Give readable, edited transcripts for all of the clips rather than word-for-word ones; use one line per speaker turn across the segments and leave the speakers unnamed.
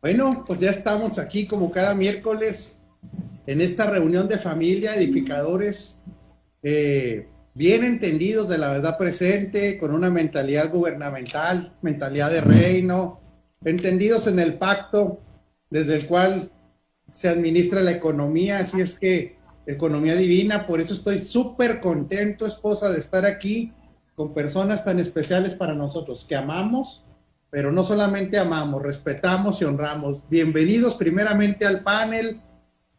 Bueno, pues ya estamos aquí como cada miércoles en esta reunión de familia, edificadores, bien entendidos de la verdad presente, con una mentalidad gubernamental, mentalidad de reino, entendidos en el pacto desde el cual se administra la economía, así es que economía divina. Por eso estoy súper contento, esposa, de estar aquí con personas tan especiales para nosotros, que amamos, pero no solamente amamos, respetamos y honramos. Bienvenidos primeramente al panel,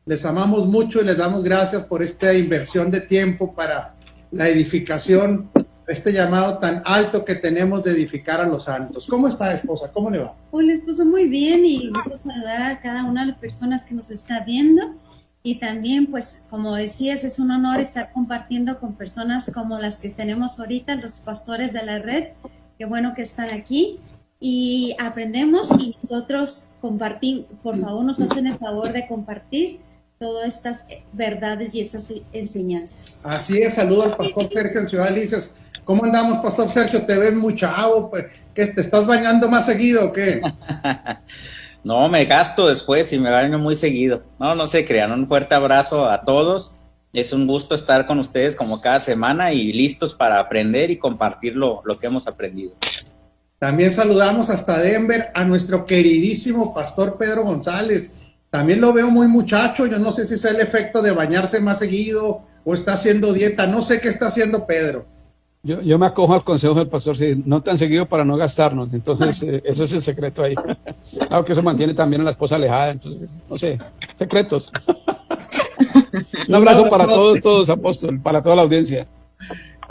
les amamos mucho y les damos gracias por esta inversión de tiempo para la edificación, este llamado tan alto que tenemos de edificar a los santos. ¿Cómo está, esposa? ¿Cómo le va?
Hola, esposo, muy bien, y gusto saludar a cada una de las personas que nos está viendo. Y también, pues, como decías, es un honor estar compartiendo con personas como las que tenemos ahorita, los pastores de la red. Qué bueno que están aquí y aprendemos, y nosotros compartimos. Por favor, nos hacen el favor de compartir todas estas verdades y esas enseñanzas.
Así es, saludo al pastor Sergio en Ciudad Delicias. ¿Cómo andamos, pastor Sergio? Te ves muy chavo, ¿qué, te estás bañando más seguido o qué?
No, me gasto después y me baño muy seguido. No se crean. Un fuerte abrazo a todos. Es un gusto estar con ustedes como cada semana y listos para aprender y compartir lo que hemos aprendido.
También saludamos hasta Denver a nuestro queridísimo pastor Pedro González. También lo veo muy muchacho. Yo no sé si es el efecto de bañarse más seguido o está haciendo dieta. No sé qué está haciendo Pedro.
Yo me acojo al consejo del pastor, sí, no tan seguido para no gastarnos. Entonces, ese es el secreto ahí. Claro que eso mantiene también a la esposa alejada. Entonces, no sé, secretos. Un abrazo para todos, apóstol, para toda la audiencia.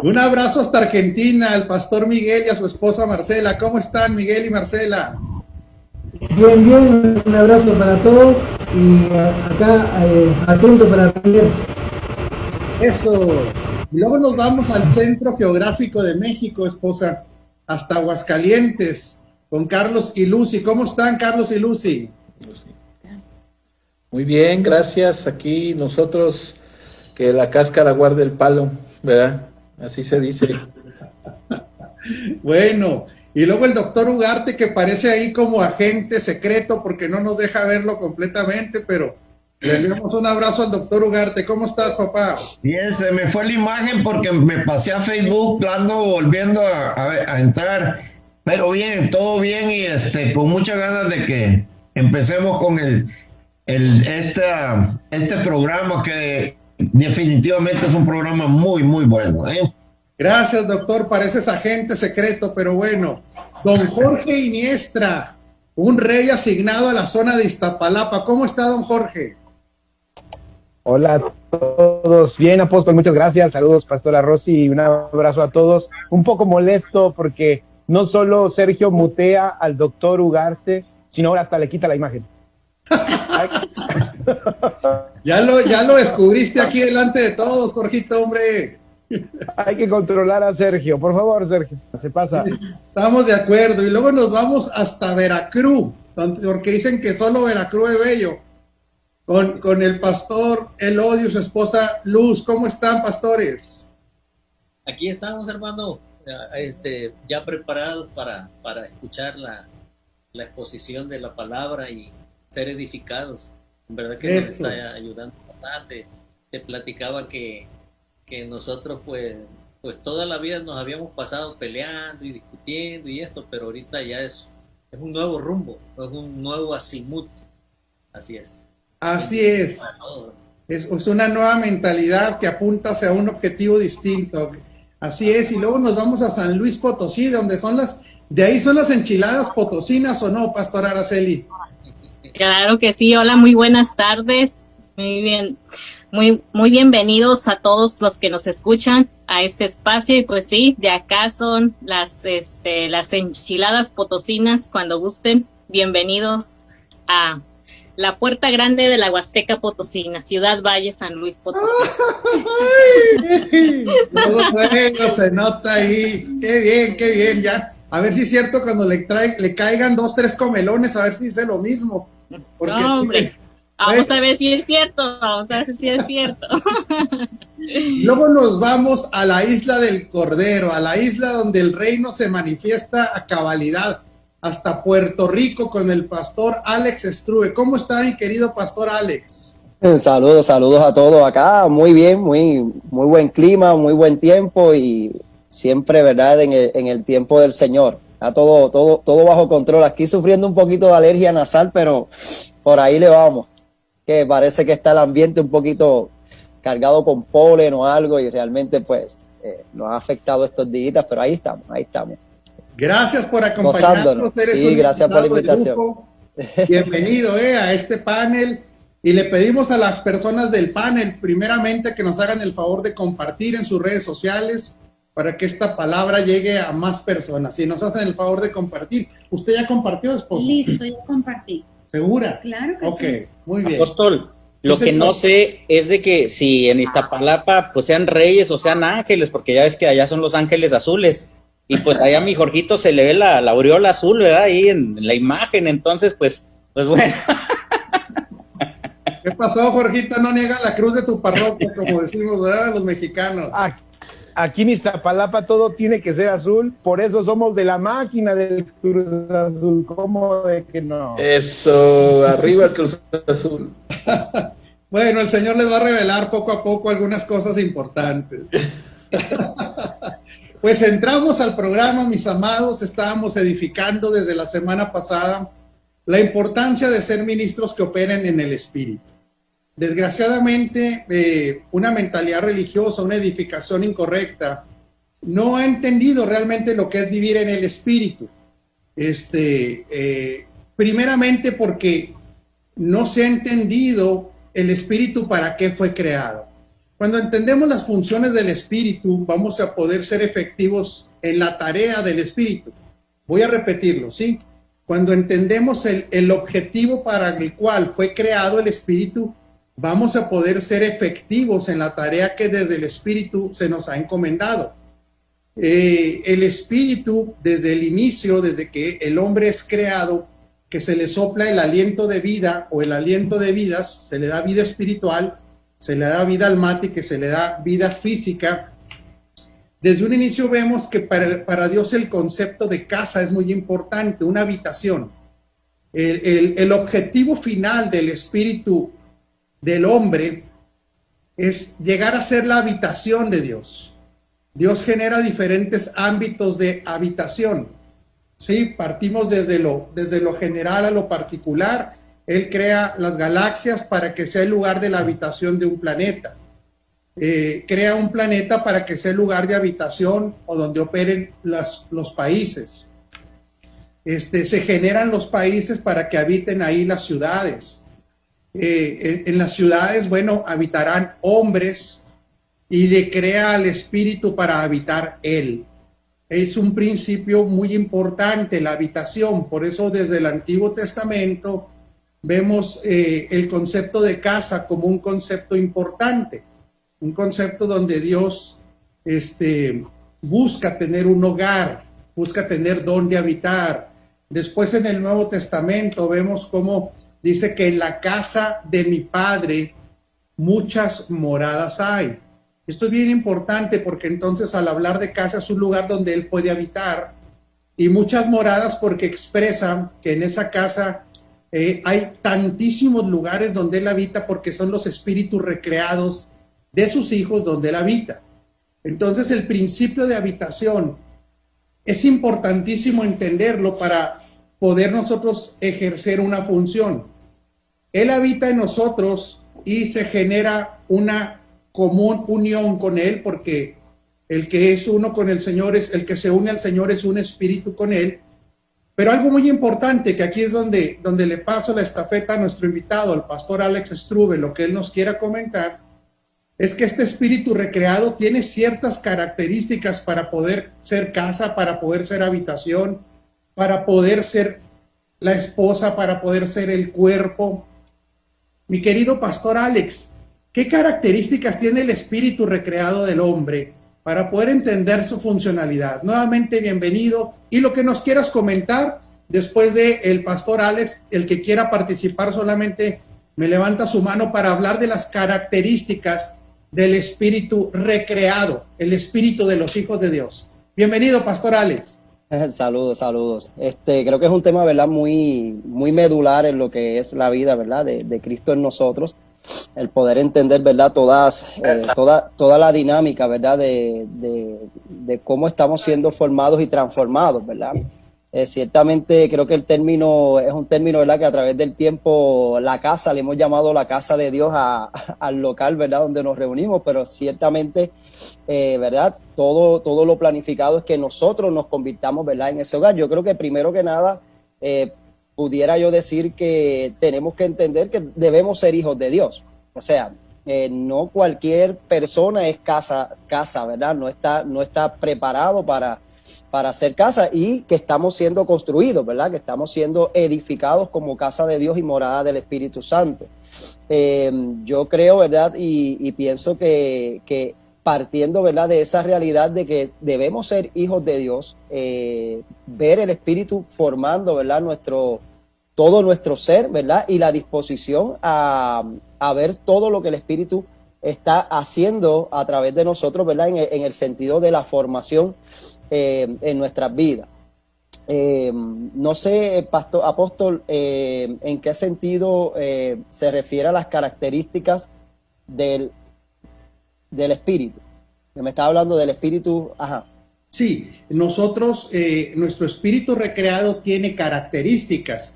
Un abrazo hasta Argentina, al pastor Miguel y a su esposa Marcela. ¿Cómo están, Miguel y Marcela?
Bien, un abrazo para todos y acá atento para aprender.
Eso. Y luego nos vamos al centro geográfico de México, esposa, hasta Aguascalientes, con Carlos y Lucy. ¿Cómo están, Carlos y Lucy?
Muy bien, gracias. Aquí nosotros, que la cáscara guarde el palo, ¿verdad? Así se dice.
Bueno, y luego el doctor Ugarte, que parece ahí como agente secreto porque no nos deja verlo completamente, pero le enviamos un abrazo al doctor Ugarte. ¿Cómo estás, papá?
Bien, se me fue la imagen porque me pasé a Facebook, ando volviendo a entrar, pero bien, todo bien, y con muchas ganas de que empecemos con este programa, que definitivamente es un programa muy, muy bueno, ¿eh?
Gracias, doctor, pareces agente secreto, pero bueno. Don Jorge Iniestra, un rey asignado a la zona de Iztapalapa. ¿Cómo está, don Jorge?
Hola a todos. Bien, apóstol, muchas gracias. Saludos, pastora Rosy, y un abrazo a todos. Un poco molesto porque no solo Sergio mutea al doctor Ugarte, sino ahora hasta le quita la imagen.
Ya lo descubriste aquí delante de todos, Jorgito, hombre.
Hay que controlar a Sergio, por favor, Sergio, se pasa.
Estamos de acuerdo. Y luego nos vamos hasta Veracruz, porque dicen que solo Veracruz es bello. Con el pastor Elodio, su esposa Luz. ¿Cómo están, pastores?
Aquí estamos, hermano, ya preparados para escuchar la exposición de la palabra y ser edificados. En verdad que nos está ayudando bastante. Te platicaba que nosotros pues toda la vida nos habíamos pasado peleando y discutiendo y esto, pero ahorita ya es un nuevo rumbo, es un nuevo azimut. Así es.
Así es. Es una nueva mentalidad que apunta hacia un objetivo distinto. Así es. Y luego nos vamos a San Luis Potosí, de ahí son las enchiladas potosinas, ¿o no, pastor Araceli?
Claro que sí. Hola, muy buenas tardes. Muy bien. Muy bienvenidos a todos los que nos escuchan a este espacio. Y pues sí, de acá son las enchiladas potosinas. Cuando gusten, bienvenidos a la puerta grande de la Huasteca Potosina, Ciudad Valle, San Luis Potosí.
Bueno, se nota ahí. Qué bien, ya. A ver si es cierto cuando le caigan 2, 3 comelones, a ver si dice lo mismo. Porque,
no, hombre. Vamos a ver si es cierto,
Luego nos vamos a la isla del Cordero, a la isla donde el reino se manifiesta a cabalidad. hasta Puerto Rico con el pastor Alex Strube. ¿Cómo está, mi querido pastor Alex?
Saludos a todos acá. Muy bien, muy buen clima, muy buen tiempo y siempre, ¿verdad?, en el tiempo del Señor. Está todo bajo control. Aquí sufriendo un poquito de alergia nasal, pero por ahí le vamos. Que parece que está el ambiente un poquito cargado con polen o algo y realmente pues nos ha afectado estos días, pero ahí estamos.
Gracias por acompañarnos.
Sí, gracias por la invitación.
Bienvenido a este panel y le pedimos a las personas del panel primeramente que nos hagan el favor de compartir en sus redes sociales para que esta palabra llegue a más personas. Si nos hacen el favor de compartir. ¿Usted ya compartió, esposo?
Listo, ya compartí.
¿Segura?
Claro que sí.
Ok, muy bien.
Apóstol, lo que no sé es de que si en Iztapalapa pues sean reyes o sean ángeles, porque ya ves que allá son los ángeles azules, y pues allá a mi Jorgito se le ve la aureola azul, ¿verdad? Ahí en la imagen, entonces pues bueno.
¿Qué pasó, Jorgito? No niega la cruz de tu parroquia, como decimos, ¿verdad? Los mexicanos.
Aquí en Iztapalapa todo tiene que ser azul, por eso somos de la máquina del Cruz Azul. ¿Cómo de que no?
Eso, arriba el Cruz Azul.
Bueno, el Señor les va a revelar poco a poco algunas cosas importantes. Pues entramos al programa, mis amados. Estábamos edificando desde la semana pasada la importancia de ser ministros que operen en el Espíritu. Desgraciadamente, una mentalidad religiosa, una edificación incorrecta, no ha entendido realmente lo que es vivir en el Espíritu. Primeramente porque no se ha entendido el Espíritu para qué fue creado. Cuando entendemos las funciones del Espíritu, vamos a poder ser efectivos en la tarea del Espíritu. Voy a repetirlo, ¿sí? Cuando entendemos el objetivo para el cual fue creado el Espíritu, vamos a poder ser efectivos en la tarea que desde el Espíritu se nos ha encomendado. El Espíritu, desde el inicio, desde que el hombre es creado, que se le sopla el aliento de vida o el aliento de vidas, se le da vida espiritual, se le da vida almática, se le da vida física. Desde un inicio vemos que para Dios el concepto de casa es muy importante, una habitación. El objetivo final del Espíritu del hombre es llegar a ser la habitación de Dios. Dios genera diferentes ámbitos de habitación. Sí, partimos desde lo general a lo particular. Él crea las galaxias para que sea el lugar de la habitación de un planeta. Crea un planeta para que sea el lugar de habitación o donde operen los países. Se generan los países para que habiten ahí las ciudades. En las ciudades, bueno, habitarán hombres y le crea al Espíritu para habitar él. Es un principio muy importante, la habitación. Por eso desde el Antiguo Testamento vemos el concepto de casa como un concepto importante, un concepto donde Dios busca tener un hogar, busca tener dónde habitar. Después en el Nuevo Testamento vemos cómo dice que en la casa de mi Padre muchas moradas hay. Esto es bien importante porque entonces al hablar de casa es un lugar donde Él puede habitar, y muchas moradas porque expresan que en esa casa hay tantísimos lugares donde Él habita porque son los espíritus recreados de sus hijos donde Él habita. Entonces el principio de habitación es importantísimo entenderlo para poder nosotros ejercer una función. Él habita en nosotros y se genera una común unión con Él, porque el que es uno con el Señor el que se une al Señor es un espíritu con Él. Pero algo muy importante, que aquí es donde le paso la estafeta a nuestro invitado, al pastor Alex Strube, lo que él nos quiera comentar, es que este espíritu recreado tiene ciertas características para poder ser casa, para poder ser habitación, para poder ser la esposa, para poder ser el cuerpo. Mi querido pastor Alex, ¿qué características tiene el espíritu recreado del hombre para poder entender su funcionalidad? Nuevamente, bienvenido. Y lo que nos quieras comentar después de el pastor Alex, el que quiera participar solamente me levanta su mano para hablar de las características del espíritu recreado, el espíritu de los hijos de Dios. Bienvenido, pastor Alex.
Saludos, saludos. Creo que es un tema, ¿verdad? Muy, muy medular en lo que es la vida, ¿verdad? De Cristo en nosotros. El poder entender, ¿verdad? Toda la dinámica, ¿verdad? De cómo estamos siendo formados y transformados, ¿verdad? Ciertamente creo que el término es un término, ¿verdad? Que a través del tiempo la casa, le hemos llamado la casa de Dios al local, ¿verdad? Donde nos reunimos, pero ciertamente, ¿verdad? Todo lo planificado es que nosotros nos convirtamos, ¿verdad? En ese hogar. Yo creo que primero que nada, pudiera yo decir que tenemos que entender que debemos ser hijos de Dios. O sea, no cualquier persona es casa, ¿verdad? No está preparado para hacer casa, y que estamos siendo construidos, ¿verdad? Que estamos siendo edificados como casa de Dios y morada del Espíritu Santo. Yo creo, ¿verdad? Y pienso que partiendo, ¿verdad? De esa realidad de que debemos ser hijos de Dios, ver el Espíritu formando, ¿verdad? Todo nuestro ser, ¿verdad? Y la disposición a ver todo lo que el Espíritu está haciendo a través de nosotros, ¿verdad? En el sentido de la formación en nuestras vidas. No sé, apóstol, en qué sentido se refiere a las características del Espíritu. Me estaba hablando del Espíritu, ajá.
Sí, nosotros, nuestro espíritu recreado tiene características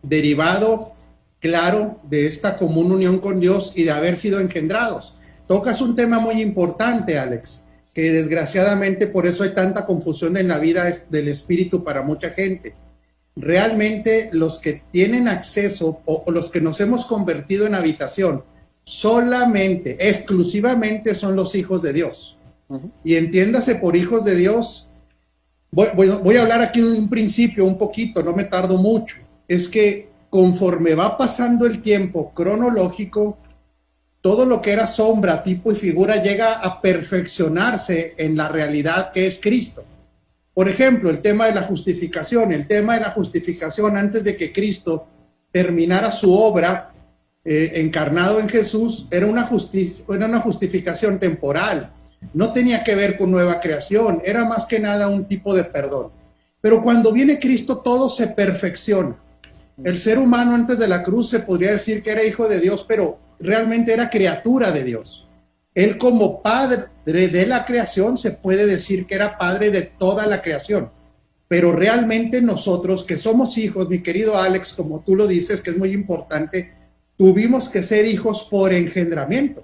derivado, claro, de esta común unión con Dios y de haber sido engendrados. Tocas un tema muy importante, Alex, que desgraciadamente por eso hay tanta confusión en la vida del espíritu para mucha gente. Realmente los que tienen acceso o los que nos hemos convertido en habitación solamente, exclusivamente son los hijos de Dios. Y entiéndase por hijos de Dios, voy a hablar aquí de un principio un poquito, no me tardo mucho. Es que conforme va pasando el tiempo cronológico, todo lo que era sombra, tipo y figura llega a perfeccionarse en la realidad que es Cristo. Por ejemplo, el tema de la justificación. El tema de la justificación, antes de que Cristo terminara su obra encarnado en Jesús, era una justificación temporal. No tenía que ver con nueva creación, era más que nada un tipo de perdón. Pero cuando viene Cristo, todo se perfecciona. El ser humano antes de la cruz se podría decir que era hijo de Dios, pero realmente era criatura de Dios. Él, como padre de la creación, se puede decir que era padre de toda la creación. Pero realmente nosotros, que somos hijos, mi querido Alex, como tú lo dices, que es muy importante, tuvimos que ser hijos por engendramiento.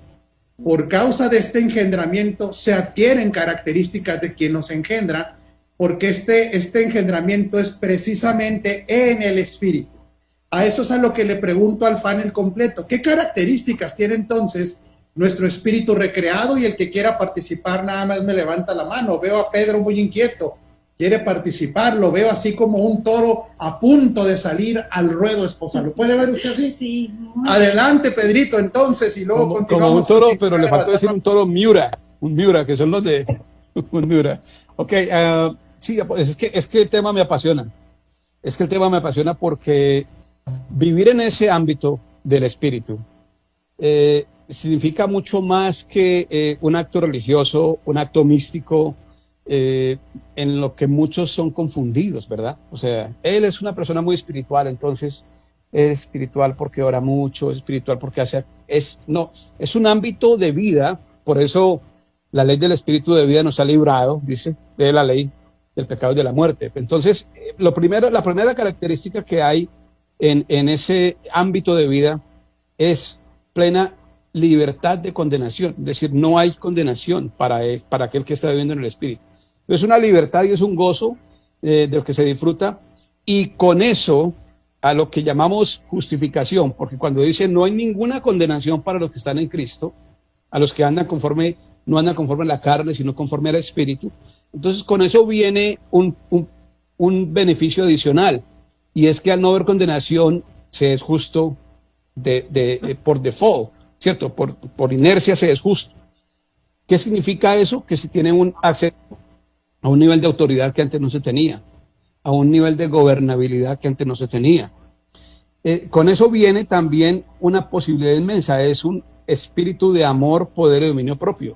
Por causa de este engendramiento se adquieren características de quien nos engendra, porque este engendramiento es precisamente en el espíritu. A eso es a lo que le pregunto al panel completo. ¿Qué características tiene entonces nuestro espíritu recreado? Y el que quiera participar nada más me levanta la mano. Veo a Pedro muy inquieto, quiere participar, lo veo así como un toro a punto de salir al ruedo, esposa. ¿Lo puede ver usted así?
Sí.
Adelante, Pedrito, entonces, y luego continuamos.
Como un toro, pero le faltó decir un toro Miura, que son los de un Miura. Ok, sí, es que el tema me apasiona. Es que el tema me apasiona porque vivir en ese ámbito del espíritu significa mucho más que un acto religioso, un acto místico, en lo que muchos son confundidos, ¿verdad? O sea, él es una persona muy espiritual, entonces es espiritual porque ora mucho, es espiritual porque es un ámbito de vida. Por eso la ley del espíritu de vida nos ha librado, dice, de la ley del pecado y de la muerte. Entonces, la primera característica que hay en ese ámbito de vida es plena libertad de condenación, es decir, no hay condenación para aquel que está viviendo en el espíritu. Es una libertad y es un gozo del que se disfruta, y con eso a lo que llamamos justificación, porque cuando dice no hay ninguna condenación para los que están en Cristo, a los que no andan conforme a la carne, sino conforme al espíritu, entonces con eso viene un beneficio adicional, y es que al no haber condenación se es justo por default, ¿cierto? Por inercia se es justo. ¿Qué significa eso? Que se tiene un acceso a un nivel de autoridad que antes no se tenía, a un nivel de gobernabilidad que antes no se tenía. Con eso viene también una posibilidad inmensa, es un espíritu de amor, poder y dominio propio.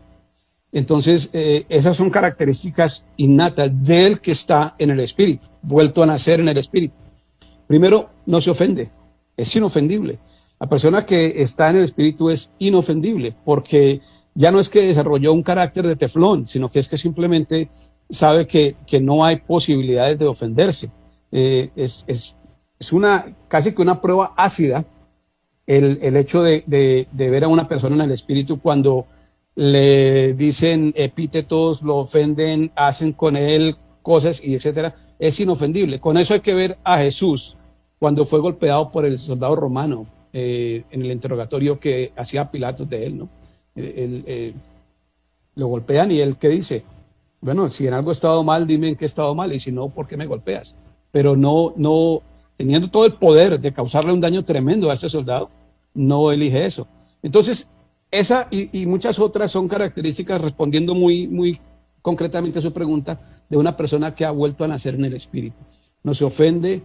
Entonces, esas son características innatas del que está en el espíritu, vuelto a nacer en el espíritu. Primero, no se ofende, es inofendible. La persona que está en el espíritu es inofendible, porque ya no es que desarrolló un carácter de teflón, sino que es que simplemente sabe que no hay posibilidades de ofenderse. Es casi que una prueba ácida el hecho de ver a una persona en el espíritu cuando le dicen epítetos, lo ofenden, hacen con él cosas y etcétera. Es inofendible. Con eso hay que ver a Jesús cuando fue golpeado por el soldado romano en el interrogatorio que hacía Pilatos de él, ¿no? Lo golpean y él, ¿qué dice? Bueno, si en algo he estado mal, dime en qué he estado mal, y si no, ¿por qué me golpeas? Pero no, teniendo todo el poder de causarle un daño tremendo a ese soldado, no elige eso. Entonces, esa y muchas otras son características, respondiendo muy concretamente a su pregunta, de una persona que ha vuelto a nacer en el espíritu. No se ofende,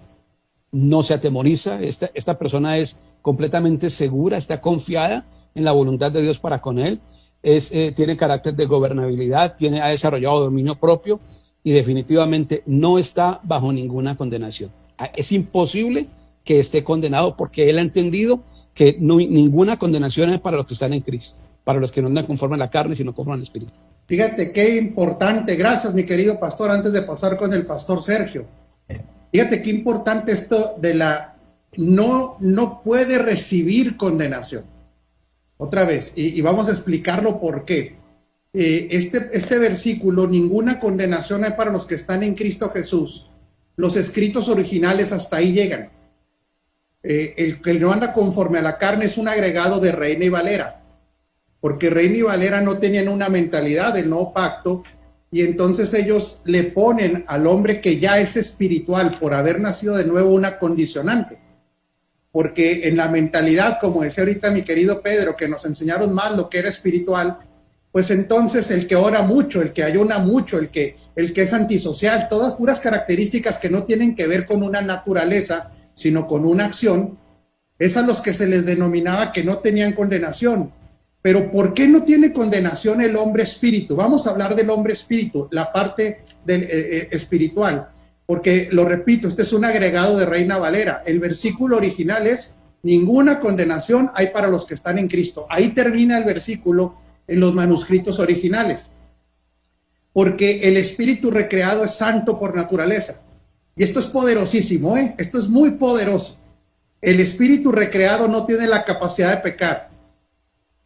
no se atemoriza, esta persona es completamente segura, está confiada en la voluntad de Dios para con él, tiene carácter de gobernabilidad, ha desarrollado dominio propio y definitivamente no está bajo ninguna condenación. Es imposible que esté condenado porque él ha entendido que ninguna condenación es para los que están en Cristo, para los que no andan conforme a la carne, sino conforme al Espíritu.
Fíjate qué importante, gracias mi querido pastor, antes de pasar con el pastor Sergio. Fíjate qué importante esto de no puede recibir condenación. Otra vez, y vamos a explicarlo por qué. Este versículo, ninguna condenación hay para los que están en Cristo Jesús. Los escritos originales hasta ahí llegan. El que no anda conforme a la carne es un agregado de Reina y Valera, porque Reina y Valera no tenían una mentalidad del nuevo pacto, y entonces ellos le ponen al hombre que ya es espiritual por haber nacido de nuevo una condicionante, porque en la mentalidad, como decía ahorita mi querido Pedro, que nos enseñaron más lo que era espiritual, pues entonces el que ora mucho, el que ayuna mucho, el que es antisocial, todas puras características que no tienen que ver con una naturaleza, sino con una acción, es a los que se les denominaba que no tenían condenación. Pero ¿por qué no tiene condenación el hombre espíritu? Vamos a hablar del hombre espíritu, la parte del, espiritual, porque lo repito, este es un agregado de Reina Valera. El versículo original es: ninguna condenación hay para los que están en Cristo. Ahí termina el versículo en los manuscritos originales, porque el espíritu recreado es santo por naturaleza. Y esto es poderosísimo, esto es muy poderoso. El espíritu recreado no tiene la capacidad de pecar.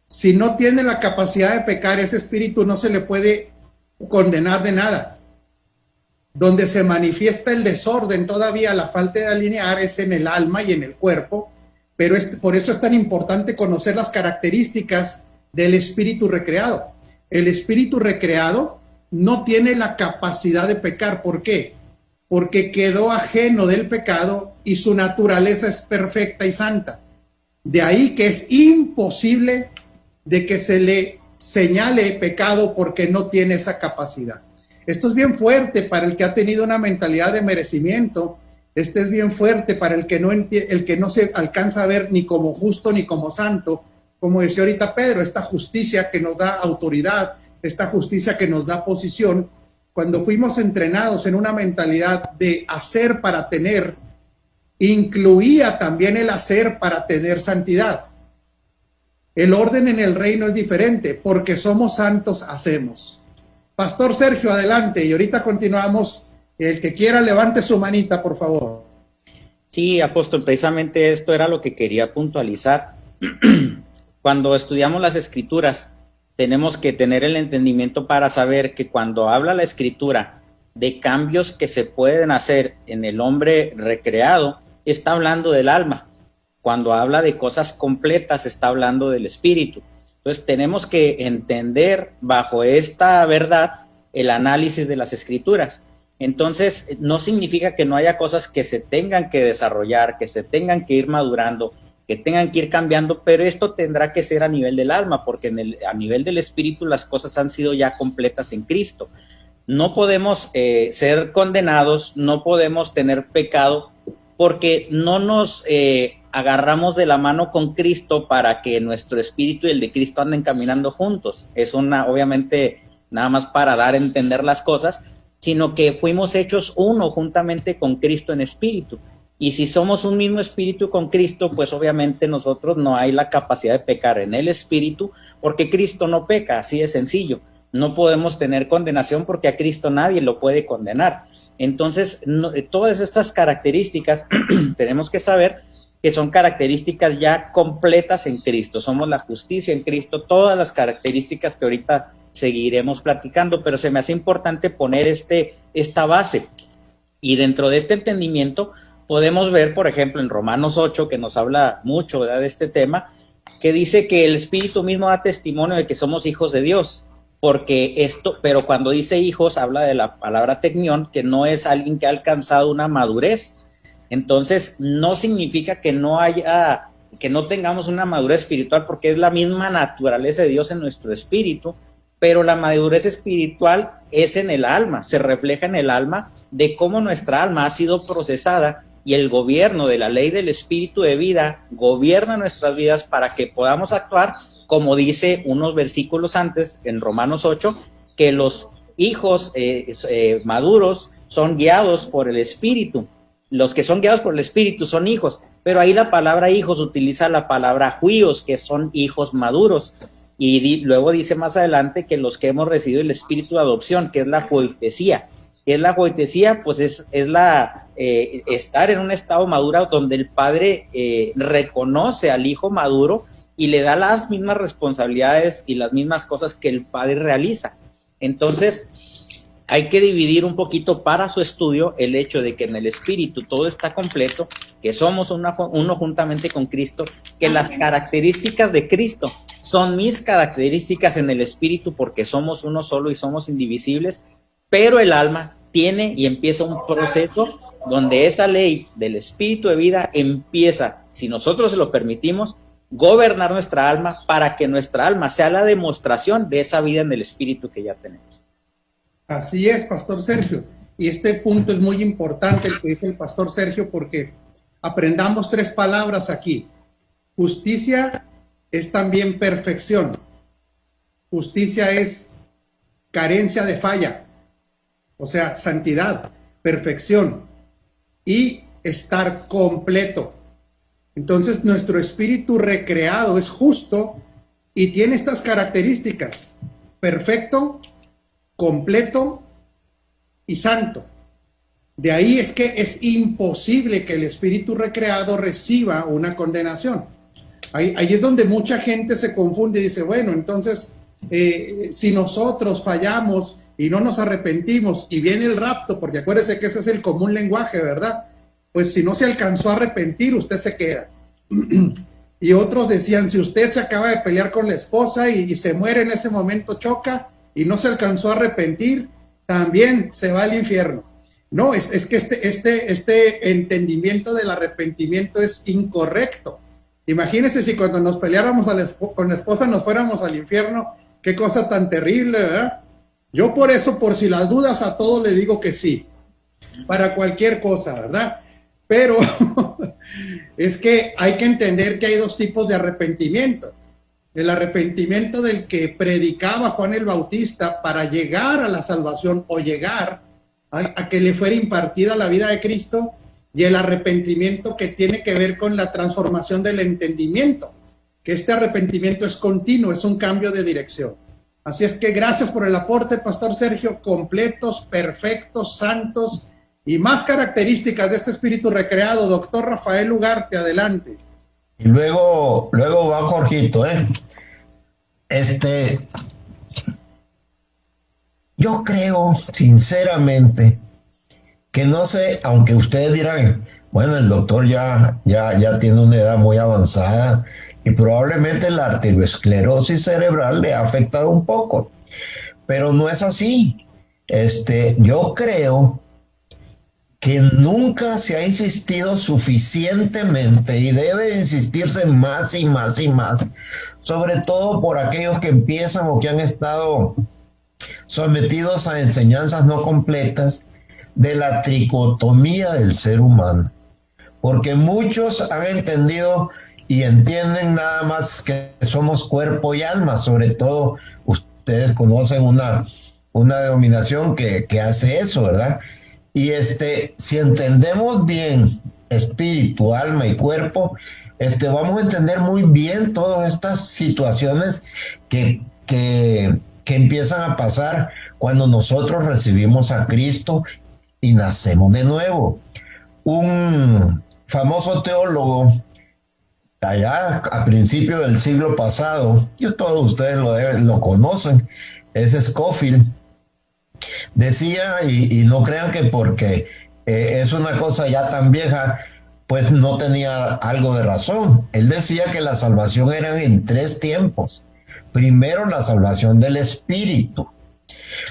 Si no tiene la capacidad de pecar, ese espíritu no se le puede condenar de nada. Donde se manifiesta el desorden, todavía la falta de alinear, es en el alma y en el cuerpo, pero por eso es tan importante conocer las características del espíritu recreado. El espíritu recreado no tiene la capacidad de pecar. ¿Por qué? Porque quedó ajeno del pecado y su naturaleza es perfecta y santa. De ahí que es imposible de que se le señale pecado porque no tiene esa capacidad. Esto es bien fuerte para el que ha tenido una mentalidad de merecimiento. Este es bien fuerte para el que no se alcanza a ver ni como justo ni como santo. Como decía ahorita Pedro, esta justicia que nos da autoridad, esta justicia que nos da posición. Cuando fuimos entrenados en una mentalidad de hacer para tener, incluía también el hacer para tener santidad. El orden en el reino es diferente, porque somos santos, hacemos. Pastor Sergio, adelante, y ahorita continuamos. El que quiera, levante su manita, por favor.
Sí, apóstol, precisamente esto era lo que quería puntualizar. Cuando estudiamos las escrituras, tenemos que tener el entendimiento para saber que cuando habla la escritura de cambios que se pueden hacer en el hombre recreado, está hablando del alma. Cuando habla de cosas completas, está hablando del espíritu. Entonces tenemos que entender bajo esta verdad el análisis de las escrituras. Entonces no significa que no haya cosas que se tengan que desarrollar, que se tengan que ir madurando, que tengan que ir cambiando, pero esto tendrá que ser a nivel del alma, porque a nivel del espíritu las cosas han sido ya completas en Cristo. No podemos ser condenados, no podemos tener pecado, porque no nos agarramos de la mano con Cristo para que nuestro espíritu y el de Cristo anden caminando juntos. Es obviamente nada más para dar a entender las cosas, sino que fuimos hechos uno juntamente con Cristo en espíritu. Y si somos un mismo espíritu con Cristo, pues obviamente nosotros no hay la capacidad de pecar en el espíritu, porque Cristo no peca, así de sencillo. No podemos tener condenación porque a Cristo nadie lo puede condenar. Entonces, todas estas características tenemos que saber que son características ya completas en Cristo. Somos la justicia en Cristo, todas las características que ahorita seguiremos platicando, pero se me hace importante poner esta base. Y dentro de este entendimiento podemos ver, por ejemplo, en Romanos 8, que nos habla mucho, ¿verdad?, de este tema, que dice que el Espíritu mismo da testimonio de que somos hijos de Dios, pero cuando dice hijos, habla de la palabra tecnión, que no es alguien que ha alcanzado una madurez. Entonces, no significa que no tengamos una madurez espiritual, porque es la misma naturaleza de Dios en nuestro espíritu, pero la madurez espiritual es en el alma, se refleja en el alma de cómo nuestra alma ha sido procesada y el gobierno de la ley del espíritu de vida gobierna nuestras vidas para que podamos actuar, como dice unos versículos antes en Romanos 8, que los hijos maduros son guiados por el espíritu. Los que son guiados por el espíritu son hijos, pero ahí la palabra hijos utiliza la palabra huíos, que son hijos maduros. Y luego dice más adelante que los que hemos recibido el espíritu de adopción, que es la joitesía. ¿Qué es la joitesía? Pues es estar en un estado maduro donde el padre reconoce al hijo maduro y le da las mismas responsabilidades y las mismas cosas que el padre realiza. Entonces, hay que dividir un poquito para su estudio el hecho de que en el espíritu todo está completo, que somos uno juntamente con Cristo, que las características de Cristo son mis características en el espíritu porque somos uno solo y somos indivisibles, pero el alma tiene y empieza un proceso donde esa ley del espíritu de vida empieza, si nosotros se lo permitimos, gobernar nuestra alma para que nuestra alma sea la demostración de esa vida en el espíritu que ya tenemos.
Así es, Pastor Sergio. Y este punto es muy importante, el que dice el Pastor Sergio, porque aprendamos 3 palabras aquí. Justicia es también perfección. Justicia es carencia de falla, o sea, santidad, perfección y estar completo. Entonces, nuestro espíritu recreado es justo y tiene estas características: perfecto, completo y santo. De ahí es que es imposible que el espíritu recreado reciba una condenación. Ahí es donde mucha gente se confunde y dice, bueno, entonces, si nosotros fallamos y no nos arrepentimos y viene el rapto, porque acuérdese que ese es el común lenguaje, ¿verdad? Pues si no se alcanzó a arrepentir, usted se queda. Y otros decían, si usted se acaba de pelear con la esposa y se muere en ese momento, choca, y no se alcanzó a arrepentir, también se va al infierno. No, es que este entendimiento del arrepentimiento es incorrecto. Imagínense si cuando nos peleáramos con la esposa nos fuéramos al infierno, qué cosa tan terrible, ¿verdad? Yo por eso, por si las dudas, a todo le digo que sí, para cualquier cosa, ¿verdad? Pero es que hay que entender que hay 2 tipos de arrepentimiento. El arrepentimiento del que predicaba Juan el Bautista para llegar a la salvación o llegar a que le fuera impartida la vida de Cristo, y el arrepentimiento que tiene que ver con la transformación del entendimiento, que este arrepentimiento es continuo, es un cambio de dirección. Así es que gracias por el aporte, Pastor Sergio. Completos, perfectos, santos y más características de este espíritu recreado. Doctor Rafael Ugarte, adelante.
Y luego va Jorgito, yo creo sinceramente que no sé, aunque ustedes dirán, bueno, el doctor ya tiene una edad muy avanzada y probablemente la arteriosclerosis cerebral le ha afectado un poco, pero no es así. Yo creo que nunca se ha insistido suficientemente y debe insistirse más y más y más, sobre todo por aquellos que empiezan o que han estado sometidos a enseñanzas no completas de la tricotomía del ser humano, porque muchos han entendido y entienden nada más que somos cuerpo y alma, sobre todo ustedes conocen una denominación que hace eso, ¿verdad? Y si entendemos bien espíritu, alma y cuerpo, vamos a entender muy bien todas estas situaciones que empiezan a pasar cuando nosotros recibimos a Cristo y nacemos de nuevo. Un famoso teólogo allá a principios del siglo pasado, todos ustedes lo conocen, es Scofield, decía, y no crean que porque es una cosa ya tan vieja, pues no tenía algo de razón. Él decía que la salvación era en 3 tiempos. Primero, la salvación del espíritu.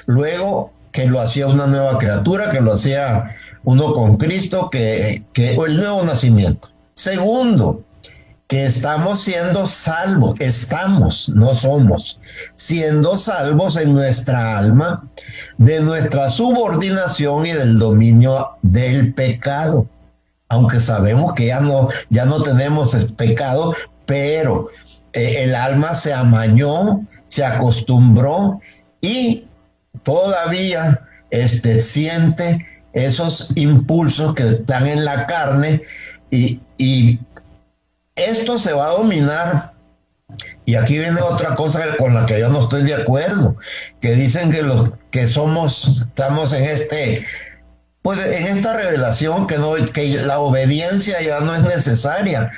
Luego, que lo hacía una nueva criatura, que lo hacía uno con Cristo, que el nuevo nacimiento. Segundo, que estamos siendo salvos, no somos, siendo salvos en nuestra alma de nuestra subordinación y del dominio del pecado. Aunque sabemos que ya no tenemos pecado, pero el alma se amañó, se acostumbró y todavía siente esos impulsos que están en la carne y esto se va a dominar. Y aquí viene otra cosa con la que yo no estoy de acuerdo, que dicen que estamos en esta revelación que la obediencia ya no es necesaria,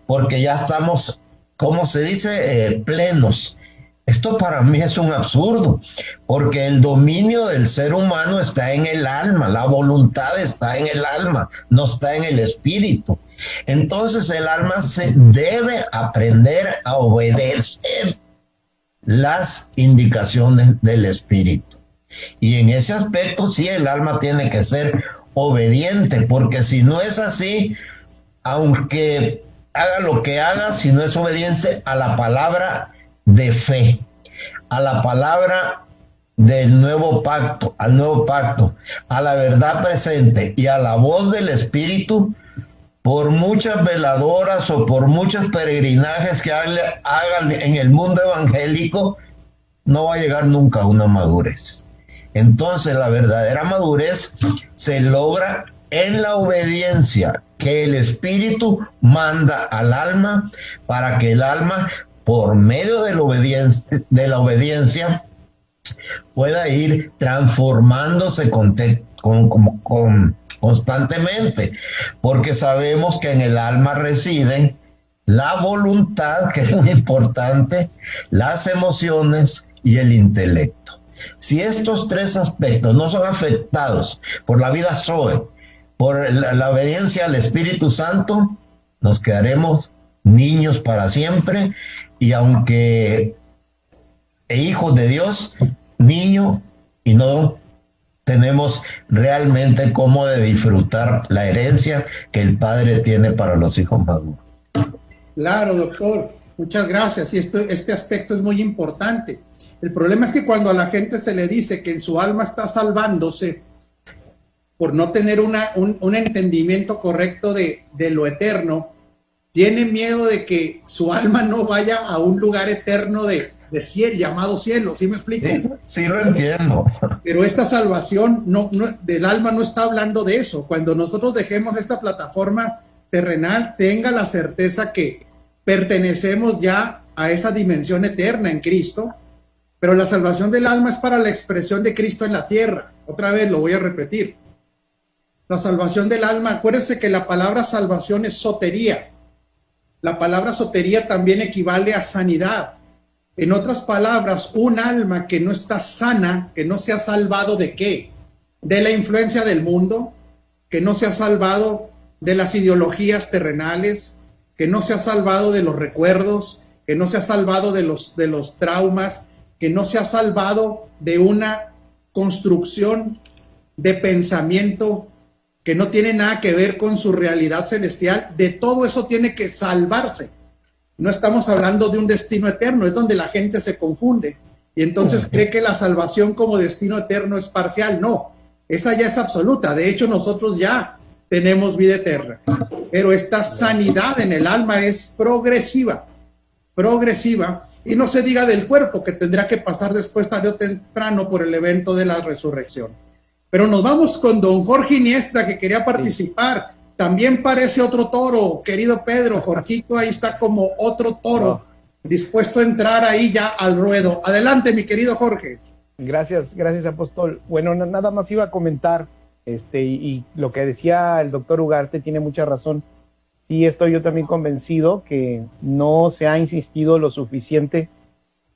porque ya estamos, ¿cómo se dice? Plenos. Esto para mí es un absurdo, porque el dominio del ser humano está en el alma, la voluntad está en el alma, no está en el espíritu. Entonces el alma se debe aprender a obedecer las indicaciones del espíritu. Y en ese aspecto sí el alma tiene que ser obediente, porque si no es así, aunque haga lo que haga, si no es obediente a la palabra de fe, a la palabra del nuevo pacto, a la verdad presente y a la voz del Espíritu, por muchas veladoras o por muchos peregrinajes que hagan en el mundo evangélico, no va a llegar nunca a una madurez. Entonces la verdadera madurez se logra en la obediencia que el Espíritu manda al alma, para que el alma, por medio de la obediencia, pueda ir transformándose constantemente, porque sabemos que en el alma residen la voluntad, que es muy importante, las emociones y el intelecto. Si estos 3 aspectos no son afectados por la vida Zoe, por la obediencia al Espíritu Santo, nos quedaremos niños para siempre, y aunque hijos de Dios, niño, y no tenemos realmente cómo de disfrutar la herencia que el Padre tiene para los hijos maduros.
Claro, doctor, muchas gracias. Y este aspecto es muy importante. El problema es que cuando a la gente se le dice que en su alma está salvándose por no tener un entendimiento correcto de lo eterno, tiene miedo de que su alma no vaya a un lugar eterno de cielo, llamado cielo. ¿Sí me explico?
Sí, lo entiendo.
Pero esta salvación del alma no está hablando de eso. Cuando nosotros dejemos esta plataforma terrenal, tenga la certeza que pertenecemos ya a esa dimensión eterna en Cristo, pero la salvación del alma es para la expresión de Cristo en la tierra. Otra vez lo voy a repetir. La salvación del alma, acuérdense que la palabra salvación es sotería. La palabra sotería también equivale a sanidad. En otras palabras, un alma que no está sana, que no se ha salvado ¿de qué? De la influencia del mundo, que no se ha salvado de las ideologías terrenales, que no se ha salvado de los recuerdos, que no se ha salvado de los traumas, que no se ha salvado de una construcción de pensamiento que no tiene nada que ver con su realidad celestial. De todo eso tiene que salvarse. No estamos hablando de un destino eterno, es donde la gente se confunde y entonces cree que la salvación como destino eterno es parcial. No, esa ya es absoluta. De hecho, nosotros ya tenemos vida eterna, pero esta sanidad en el alma es progresiva, Y no se diga del cuerpo, que tendrá que pasar después tarde o temprano por el evento de la resurrección. Pero nos vamos con don Jorge Iniestra, que quería participar. También parece otro toro, querido Pedro. Jorgito ahí está como otro toro, dispuesto a entrar ahí ya al ruedo. Adelante, mi querido Jorge.
Gracias, apóstol. Bueno, nada más iba a comentar, y lo que decía el doctor Ugarte tiene mucha razón. Sí, estoy yo también convencido que no se ha insistido lo suficiente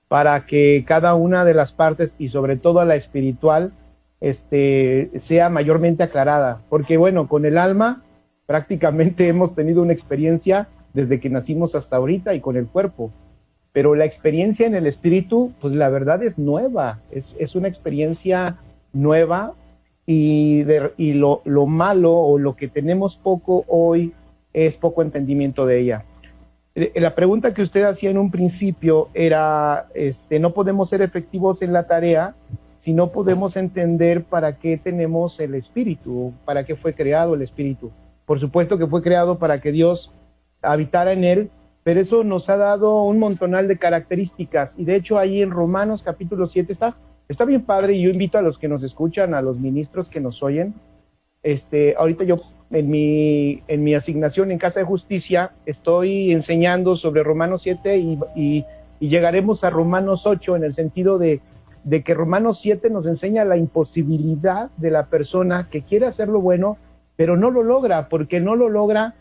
para que cada una de las partes, y sobre todo la espiritual, sea mayormente aclarada. Porque bueno, con el alma prácticamente hemos tenido una experiencia desde que nacimos hasta ahorita, y con el cuerpo. Pero la experiencia en el espíritu, pues la verdad es nueva, es una experiencia nueva, y lo malo o lo que tenemos poco hoy es poco entendimiento de ella. La pregunta que usted hacía en un principio era, no podemos ser efectivos en la tarea si no podemos entender para qué tenemos el espíritu, para qué fue creado el espíritu. Por supuesto que fue creado para que Dios habitara en él, pero eso nos ha dado un montonal de características, y de hecho ahí en Romanos capítulo 7 está bien padre, y yo invito a los que nos escuchan, a los ministros que nos oyen, ahorita yo en mi asignación en Casa de Justicia estoy enseñando sobre Romanos 7 y llegaremos a Romanos 8 en el sentido de que Romanos 7 nos enseña la imposibilidad de la persona que quiere hacer lo bueno, pero no lo logra. ¿Por qué no lo logra?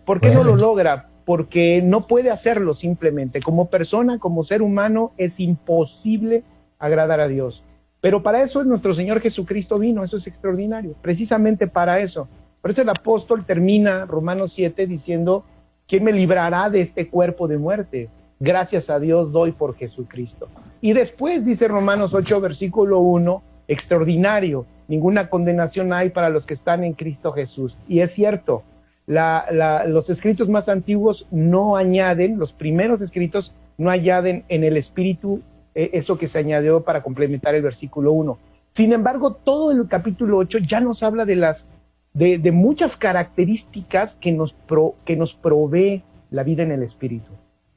¿Por qué no lo logra? Porque no puede hacerlo simplemente. Como persona, como ser humano, es imposible agradar a Dios. Pero para eso nuestro Señor Jesucristo vino, eso es extraordinario, precisamente para eso. Por eso el apóstol termina Romanos 7 diciendo, ¿quién me librará de este cuerpo de muerte? Gracias a Dios doy por Jesucristo. Y después dice Romanos 8, versículo 1, extraordinario, ninguna condenación hay para los que están en Cristo Jesús. Y es cierto, los escritos más antiguos no añaden, los primeros escritos no añaden en el Espíritu eso que se añadió para complementar el versículo 1. Sin embargo, todo el capítulo 8 ya nos habla de muchas características que nos provee la vida en el Espíritu.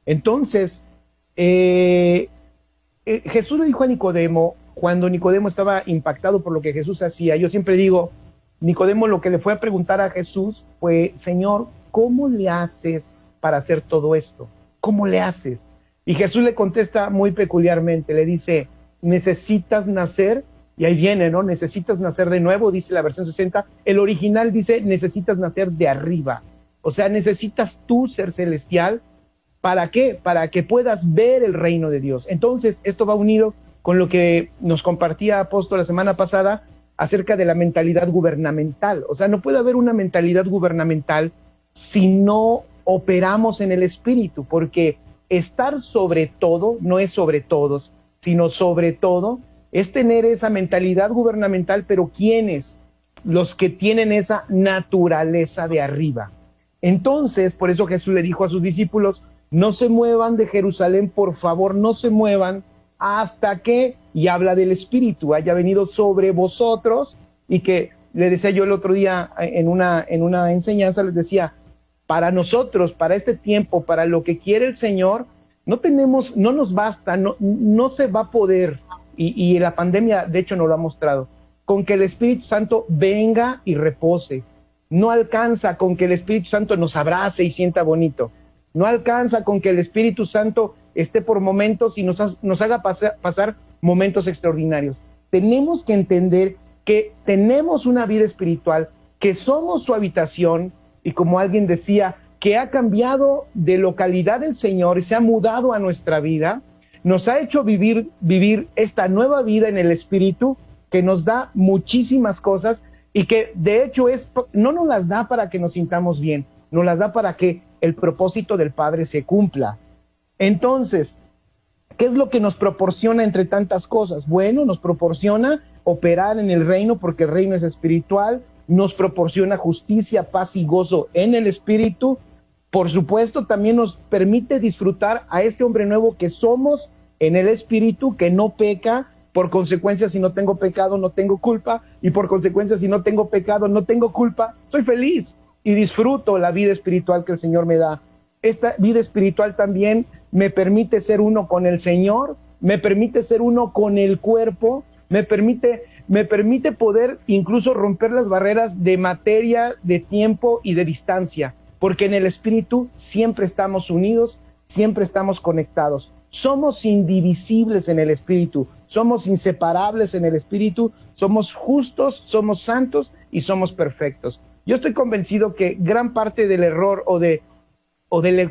Entonces, Jesús le dijo a Nicodemo, cuando Nicodemo estaba impactado por lo que Jesús hacía, yo siempre digo, Nicodemo lo que le fue a preguntar a Jesús fue, Señor, ¿cómo le haces para hacer todo esto? ¿Cómo le haces? Y Jesús le contesta muy peculiarmente, le dice, necesitas nacer, y ahí viene, ¿no? Necesitas nacer de nuevo, dice la versión 60, el original dice, necesitas nacer de arriba, o sea, necesitas tú ser celestial, ¿para qué? Para que puedas ver el reino de Dios. Entonces, esto va unido con lo que nos compartía Apóstol la semana pasada acerca de la mentalidad gubernamental, o sea, no puede haber una mentalidad gubernamental si no operamos en el Espíritu, porque estar sobre todo no es sobre todos, sino sobre todo es tener esa mentalidad gubernamental, pero ¿quiénes? Los que tienen esa naturaleza de arriba. Entonces, por eso Jesús le dijo a sus discípulos, no se muevan de Jerusalén, por favor, no se muevan hasta que, y habla del Espíritu, haya venido sobre vosotros, y que le decía yo el otro día en una enseñanza, les decía, para nosotros, para este tiempo, para lo que quiere el Señor, no nos basta, no se va a poder, y la pandemia de hecho nos lo ha mostrado, con que el Espíritu Santo venga y repose. No alcanza con que el Espíritu Santo nos abrace y sienta bonito. No alcanza con que el Espíritu Santo esté por momentos y nos haga pasar momentos extraordinarios. Tenemos que entender que tenemos una vida espiritual, que somos su habitación, y como alguien decía, que ha cambiado de localidad el Señor y se ha mudado a nuestra vida, nos ha hecho vivir esta nueva vida en el Espíritu, que nos da muchísimas cosas, y que de hecho no nos las da para que nos sintamos bien, nos las da para que el propósito del Padre se cumpla. Entonces, ¿qué es lo que nos proporciona entre tantas cosas? Bueno, nos proporciona operar en el reino, porque el reino es espiritual, nos proporciona justicia, paz y gozo en el Espíritu. Por supuesto, también nos permite disfrutar a ese hombre nuevo que somos en el Espíritu, que no peca. Por consecuencia, si no tengo pecado, no tengo culpa, y por consecuencia, si no tengo pecado, no tengo culpa, soy feliz y disfruto la vida espiritual que el Señor me da. Esta vida espiritual también me permite ser uno con el Señor, me permite ser uno con el cuerpo, me permite poder incluso romper las barreras de materia, de tiempo y de distancia, porque en el Espíritu siempre estamos unidos, siempre estamos conectados. Somos indivisibles en el Espíritu, somos inseparables en el Espíritu, somos justos, somos santos y somos perfectos. Yo estoy convencido que gran parte del error o de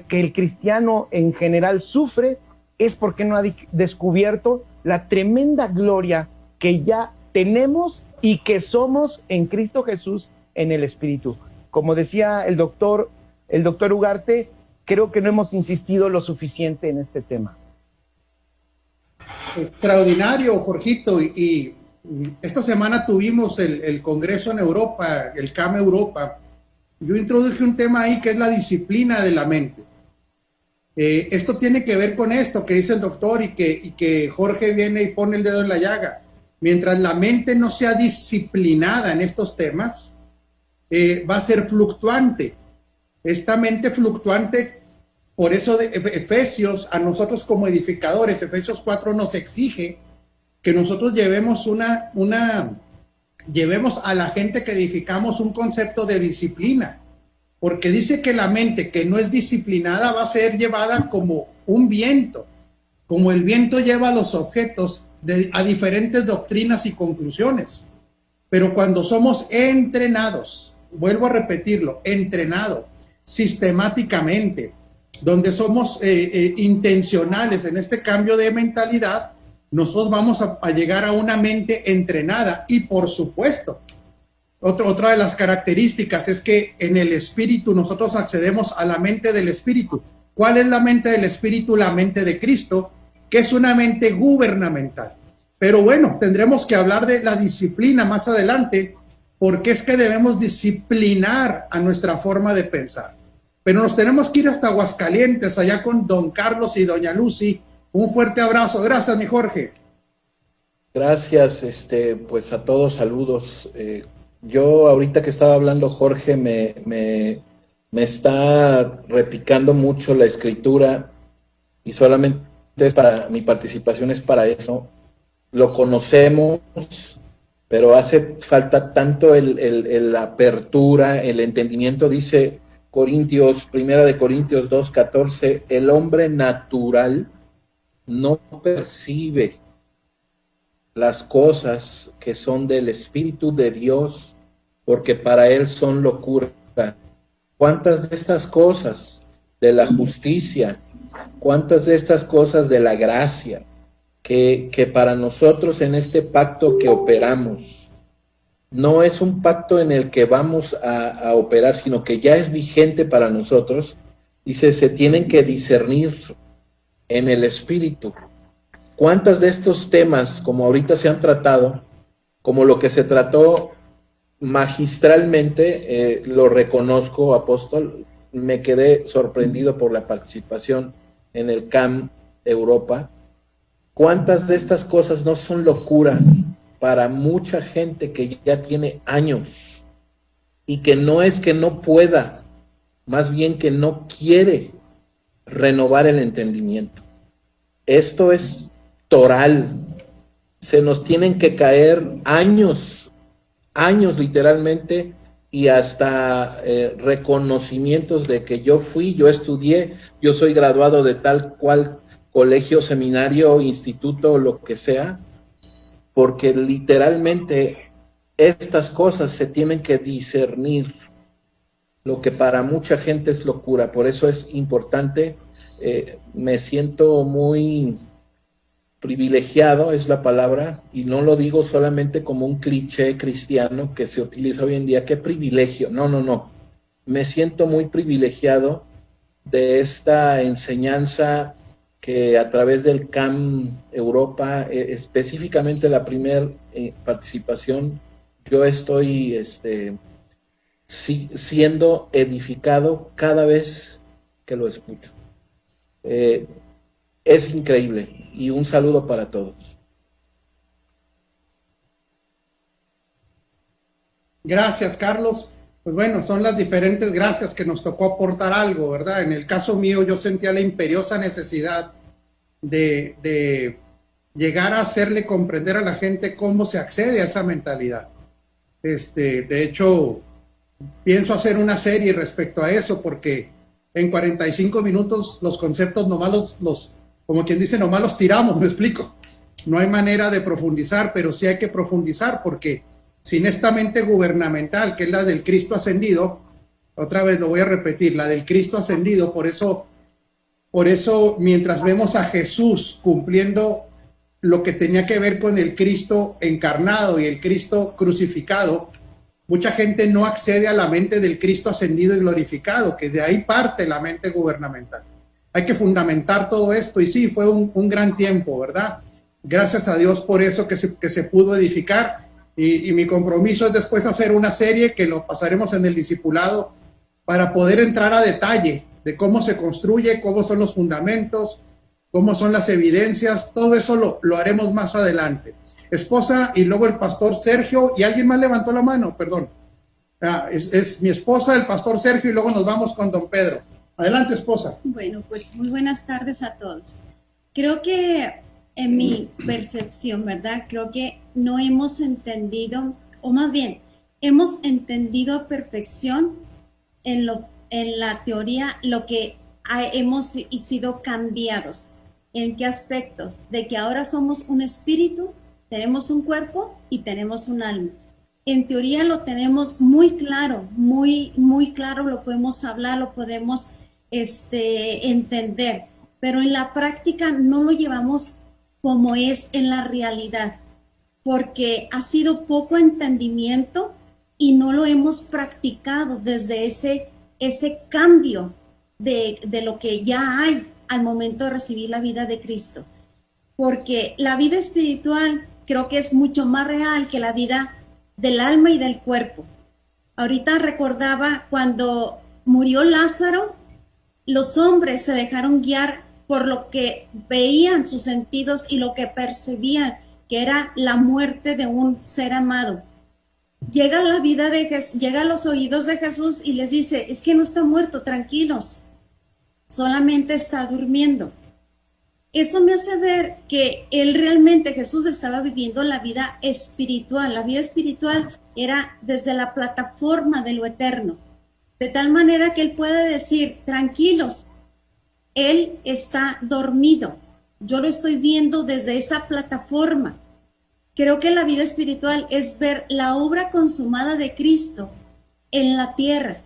que el cristiano en general sufre es porque no ha descubierto la tremenda gloria que ya tenemos y que somos en Cristo Jesús en el Espíritu. Como decía el doctor Ugarte, creo que no hemos insistido lo suficiente en este tema.
Extraordinario, Jorgito, y esta semana tuvimos el Congreso en Europa, el CAM Europa. Yo introduje un tema ahí que es la disciplina de la mente. Esto tiene que ver con esto que dice el doctor y que Jorge viene y pone el dedo en la llaga. Mientras la mente no sea disciplinada en estos temas, va a ser fluctuante. Esta mente fluctuante, por eso de Efesios, a nosotros como edificadores, Efesios 4 nos exige que nosotros llevemos llevemos a la gente que edificamos un concepto de disciplina, porque dice que la mente que no es disciplinada va a ser llevada como un viento, como el viento lleva los objetos a diferentes doctrinas y conclusiones. Pero cuando somos entrenados, vuelvo a repetirlo, entrenado sistemáticamente, donde somos intencionales en este cambio de mentalidad, nosotros vamos a llegar a una mente entrenada. Y por supuesto, otra de las características es que en el Espíritu nosotros accedemos a la mente del Espíritu. ¿Cuál es la mente del Espíritu? La mente de Cristo, que es una mente gubernamental. Pero bueno, tendremos que hablar de la disciplina más adelante, porque es que debemos disciplinar a nuestra forma de pensar. Pero nos tenemos que ir hasta Aguascalientes, allá con don Carlos y doña Lucy. Un fuerte abrazo. Gracias, mi Jorge.
Gracias, pues a todos saludos. Yo ahorita que estaba hablando Jorge me está repicando mucho la escritura y solamente mi participación es para eso. Lo conocemos, pero hace falta tanto la apertura, el entendimiento. Dice Primera de Corintios 2:14, el hombre natural no percibe las cosas que son del Espíritu de Dios, porque para él son locura. ¿Cuántas de estas cosas de la justicia, cuántas de estas cosas de la gracia, que para nosotros en este pacto que operamos, no es un pacto en el que vamos a operar, sino que ya es vigente para nosotros, dice, se tienen que discernir en el Espíritu? ¿Cuántas de estos temas, como ahorita se han tratado, como lo que se trató magistralmente, lo reconozco, apóstol, me quedé sorprendido por la participación en el CAM Europa? ¿Cuántas de estas cosas no son locura para mucha gente que ya tiene años y que no es que no pueda, más bien que no quiere renovar el entendimiento? Esto es toral. Se nos tienen que caer años literalmente, y hasta reconocimientos de que yo estudié, yo soy graduado de tal cual colegio, seminario, instituto, lo que sea, porque literalmente estas cosas se tienen que discernir, lo que para mucha gente es locura. Por eso es importante. Me siento muy privilegiado, es la palabra, y no lo digo solamente como un cliché cristiano que se utiliza hoy en día, qué privilegio, no, me siento muy privilegiado de esta enseñanza que a través del CAM Europa, específicamente la primera participación, yo estoy siendo edificado cada vez que lo escucho. Es increíble, y un saludo para todos.
Gracias, Carlos. pues bueno, son las diferentes gracias que nos tocó aportar algo, ¿verdad? En el caso mío yo sentía la imperiosa necesidad de llegar a hacerle comprender a la gente cómo se accede a esa mentalidad. De hecho, pienso hacer una serie respecto a eso, porque en 45 minutos los conceptos nomás como quien dice, nomás los tiramos, ¿me explico? No hay manera de profundizar, pero sí hay que profundizar, porque sin esta mente gubernamental, que es la del Cristo ascendido, otra vez lo voy a repetir, la del Cristo ascendido, por eso mientras vemos a Jesús cumpliendo lo que tenía que ver con el Cristo encarnado y el Cristo crucificado, mucha gente no accede a la mente del Cristo ascendido y glorificado, que de ahí parte la mente gubernamental. Hay que fundamentar todo esto, y sí, fue un gran tiempo, ¿verdad? Gracias a Dios por eso que se pudo edificar, y mi compromiso es después hacer una serie que lo pasaremos en el discipulado para poder entrar a detalle de cómo se construye, cómo son los fundamentos, cómo son las evidencias, todo eso lo haremos más adelante. Esposa, y luego el pastor Sergio, y alguien más levantó la mano, perdón. Es mi esposa, el pastor Sergio, y luego nos vamos con don Pedro. Adelante, esposa.
Bueno, pues muy buenas tardes a todos. Creo que en mi percepción, ¿verdad? Creo que no hemos entendido, o más bien, hemos entendido a perfección en la teoría lo que hemos sido cambiados. ¿En qué aspectos? De que ahora somos un espíritu, tenemos un cuerpo y tenemos un alma. En teoría lo tenemos muy claro, muy claro, lo podemos hablar, lo podemos entender, pero en la práctica no lo llevamos como es en la realidad, porque ha sido poco entendimiento y no lo hemos practicado desde ese cambio de lo que ya hay al momento de recibir la vida de Cristo. Porque la vida espiritual creo que es mucho más real que la vida del alma y del cuerpo. Ahorita recordaba cuando murió Lázaro, los hombres se dejaron guiar por lo que veían sus sentidos y lo que percibían, que era la muerte de un ser amado. Llega la vida de Jesús, llega a los oídos de Jesús y les dice, es que no está muerto, tranquilos, solamente está durmiendo. Eso me hace ver que él realmente, Jesús, estaba viviendo la vida espiritual. La vida espiritual era desde la plataforma de lo eterno, de tal manera que él puede decir, tranquilos, él está dormido, yo lo estoy viendo desde esa plataforma. Creo que la vida espiritual es ver la obra consumada de Cristo en la tierra,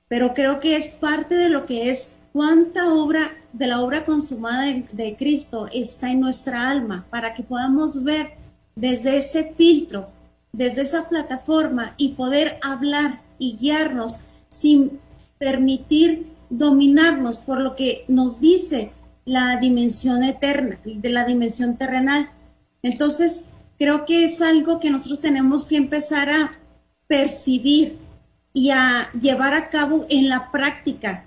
pero creo que es parte de lo que es cuánta obra de la obra consumada de Cristo está en nuestra alma, para que podamos ver desde ese filtro, desde esa plataforma, y poder hablar y guiarnos sin permitir dominarnos por lo que nos dice la dimensión eterna, de la dimensión terrenal. Entonces, creo que es algo que nosotros tenemos que empezar a percibir y a llevar a cabo en la práctica,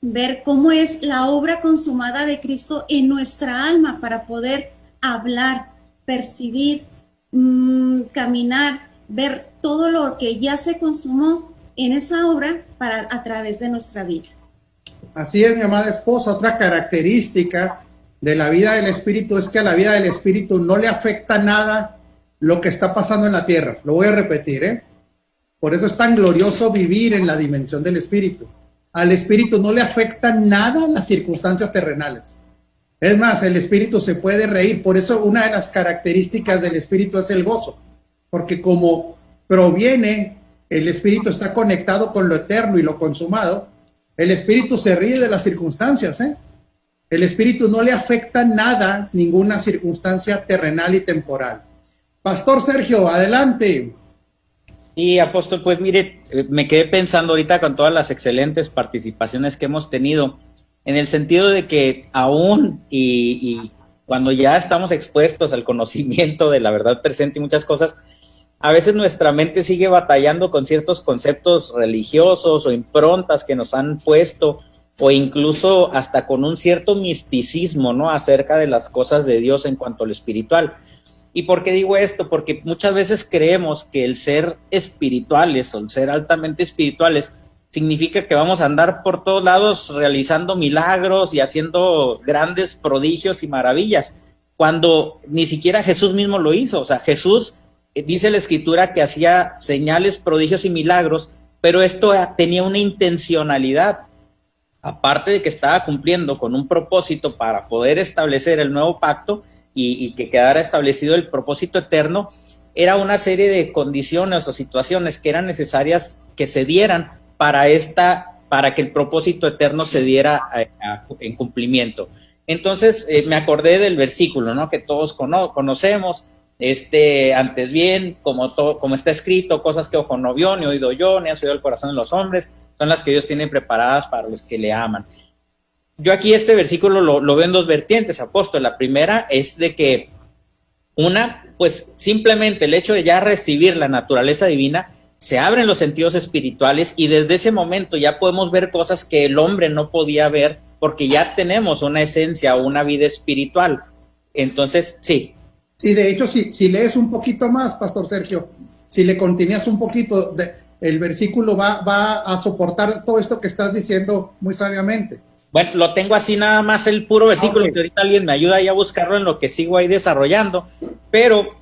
ver cómo es la obra consumada de Cristo en nuestra alma para poder hablar, percibir, caminar, ver todo lo que ya se consumó en esa obra a través de nuestra vida.
Así es, mi amada esposa. Otra característica de la vida del Espíritu es que a la vida del Espíritu no le afecta nada lo que está pasando en la tierra. Lo voy a repetir, Por eso es tan glorioso vivir en la dimensión del Espíritu. Al Espíritu no le afectan nada las circunstancias terrenales. Es más, el Espíritu se puede reír. Por eso una de las características del Espíritu es el gozo. Porque como proviene, el Espíritu está conectado con lo eterno y lo consumado, el Espíritu se ríe de las circunstancias, El Espíritu no le afecta nada, ninguna circunstancia terrenal y temporal. Pastor Sergio, adelante.
Y apóstol, pues mire, me quedé pensando ahorita con todas las excelentes participaciones que hemos tenido, en el sentido de que aún y cuando ya estamos expuestos al conocimiento de la verdad presente y muchas cosas, a veces nuestra mente sigue batallando con ciertos conceptos religiosos o improntas que nos han puesto, o incluso hasta con un cierto misticismo, ¿no?, acerca de las cosas de Dios en cuanto a lo espiritual. ¿Y por qué digo esto? Porque muchas veces creemos que el ser espirituales o el ser altamente espirituales significa que vamos a andar por todos lados realizando milagros y haciendo grandes prodigios y maravillas, cuando ni siquiera Jesús mismo lo hizo. O sea, Jesús, dice la Escritura, que hacía señales, prodigios y milagros, pero esto tenía una intencionalidad. Aparte de que estaba cumpliendo con un propósito para poder establecer el nuevo pacto y que quedara establecido el propósito eterno, era una serie de condiciones o situaciones que eran necesarias que se dieran para que el propósito eterno se diera en cumplimiento. Entonces me acordé del versículo, ¿no?, que todos conocemos, antes bien, como está escrito, cosas que ojo no vio, ni oído yo, ni ha subido el corazón de los hombres, son las que Dios tiene preparadas para los que le aman. Yo aquí este versículo lo veo en dos vertientes, apóstol. La primera es de que pues simplemente el hecho de ya recibir la naturaleza divina, se abren los sentidos espirituales y desde ese momento ya podemos ver cosas que el hombre no podía ver porque ya tenemos una esencia o una vida espiritual. Entonces, sí.
Sí, de hecho, si lees un poquito más, Pastor Sergio, si le continúas un poquito, el versículo va a soportar todo esto que estás diciendo muy sabiamente.
Bueno, lo tengo así nada más el puro versículo, que ahorita alguien me ayuda ahí a buscarlo en lo que sigo ahí desarrollando. Pero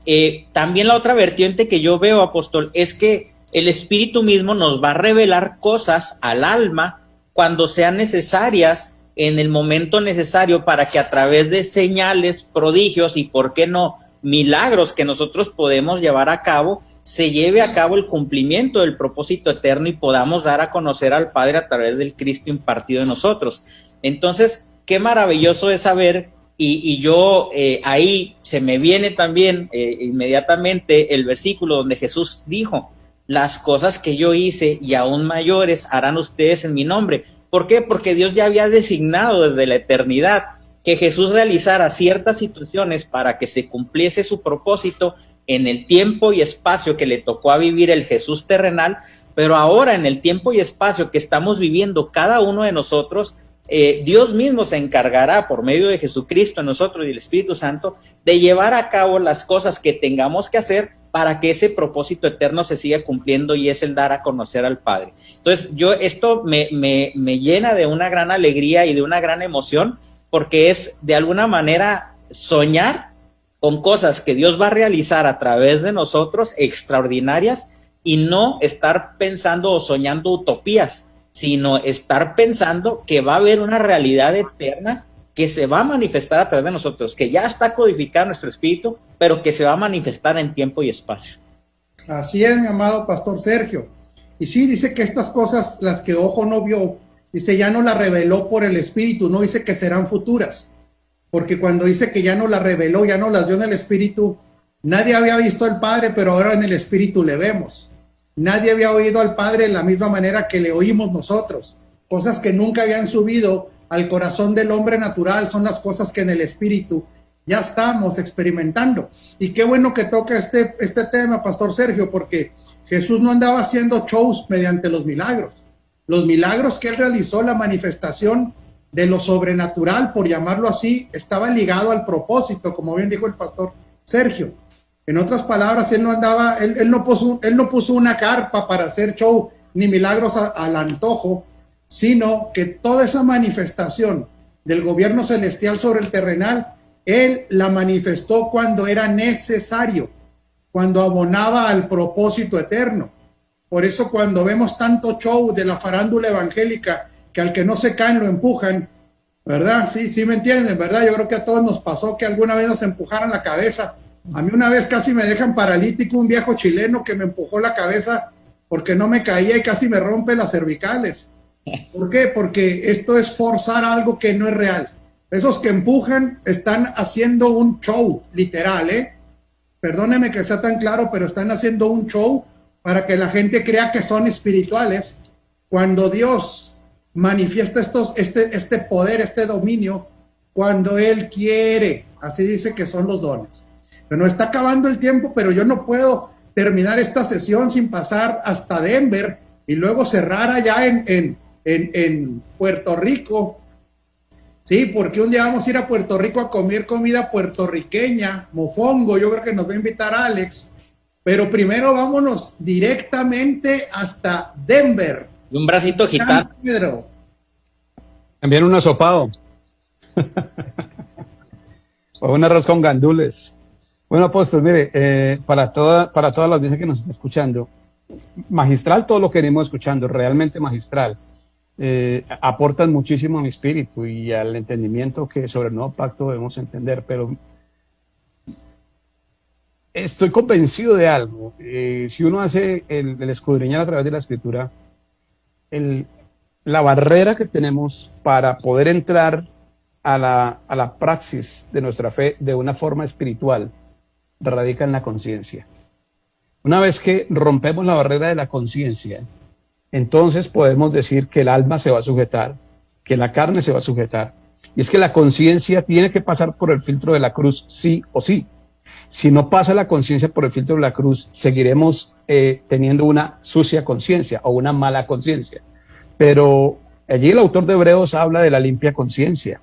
también la otra vertiente que yo veo, apóstol, es que el Espíritu mismo nos va a revelar cosas al alma cuando sean necesarias, en el momento necesario, para que a través de señales, prodigios y, ¿por qué no?, milagros que nosotros podemos llevar a cabo, se lleve a cabo el cumplimiento del propósito eterno y podamos dar a conocer al Padre a través del Cristo impartido en nosotros. Entonces, qué maravilloso es saber, y yo ahí se me viene también inmediatamente el versículo donde Jesús dijo: las cosas que yo hice y aún mayores harán ustedes en mi nombre. ¿Por qué? Porque Dios ya había designado desde la eternidad que Jesús realizara ciertas situaciones para que se cumpliese su propósito en el tiempo y espacio que le tocó a vivir el Jesús terrenal, pero ahora en el tiempo y espacio que estamos viviendo cada uno de nosotros, Dios mismo se encargará por medio de Jesucristo en nosotros y el Espíritu Santo de llevar a cabo las cosas que tengamos que hacer para que ese propósito eterno se siga cumpliendo, y es el dar a conocer al Padre. Entonces, esto me llena de una gran alegría y de una gran emoción, porque es de alguna manera soñar con cosas que Dios va a realizar a través de nosotros, extraordinarias, y no estar pensando o soñando utopías, sino estar pensando que va a haber una realidad eterna que se va a manifestar a través de nosotros, que ya está codificado en nuestro espíritu, pero que se va a manifestar en tiempo y espacio.
Así es, mi amado Pastor Sergio. Y sí, dice que estas cosas, las que ojo no vio, dice, ya no las reveló por el Espíritu, no dice que serán futuras. Porque cuando dice que ya no las reveló, ya no las vio en el Espíritu, nadie había visto al Padre, pero ahora en el Espíritu le vemos. Nadie había oído al Padre de la misma manera que le oímos nosotros. Cosas que nunca habían subido al corazón del hombre natural son las cosas que en el Espíritu ya estamos experimentando. Y qué bueno que toca este tema, Pastor Sergio, porque Jesús no andaba haciendo shows mediante los milagros. Los milagros que él realizó, la manifestación de lo sobrenatural, por llamarlo así, estaba ligado al propósito, como bien dijo el Pastor Sergio. En otras palabras, él no puso una carpa para hacer show ni milagros al antojo, sino que toda esa manifestación del gobierno celestial sobre el terrenal, él la manifestó cuando era necesario, cuando abonaba al propósito eterno. Por eso cuando vemos tanto show de la farándula evangélica, que al que no se caen lo empujan, ¿verdad? Sí me entienden, ¿verdad? Yo creo que a todos nos pasó que alguna vez nos empujaran la cabeza. A mí una vez casi me dejan paralítico un viejo chileno que me empujó la cabeza porque no me caía y casi me rompe las cervicales. ¿Por qué? Porque esto es forzar algo que no es real. Esos que empujan están haciendo un show, literal, Perdóneme que sea tan claro, pero están haciendo un show para que la gente crea que son espirituales, cuando Dios manifiesta este poder, este dominio, cuando Él quiere. Así dice que son los dones. Se nos está acabando el tiempo, pero yo no puedo terminar esta sesión sin pasar hasta Denver y luego cerrar allá en Puerto Rico Sí, porque un día vamos a ir a Puerto Rico a comer comida puertorriqueña, mofongo, yo creo que nos va a invitar Alex, pero primero vámonos directamente hasta Denver.
Y un bracito gitano.
Pedro.
También un asopado. O un arroz con gandules. Bueno, apóstol, mire, para toda la audiencia que nos está escuchando, magistral todo lo que venimos escuchando, realmente magistral. Aportan muchísimo a mi espíritu y al entendimiento que sobre el nuevo pacto debemos entender, pero estoy convencido de algo. Si uno hace el escudriñar a través de la escritura, la barrera que tenemos para poder entrar a la praxis de nuestra fe de una forma espiritual radica en la conciencia. Una vez que rompemos la barrera de la conciencia, entonces podemos decir que el alma se va a sujetar, que la carne se va a sujetar. Y es que la conciencia tiene que pasar por el filtro de la cruz, sí o sí. Si no pasa la conciencia por el filtro de la cruz, seguiremos teniendo una sucia conciencia o una mala conciencia. Pero allí el autor de Hebreos habla de la limpia conciencia.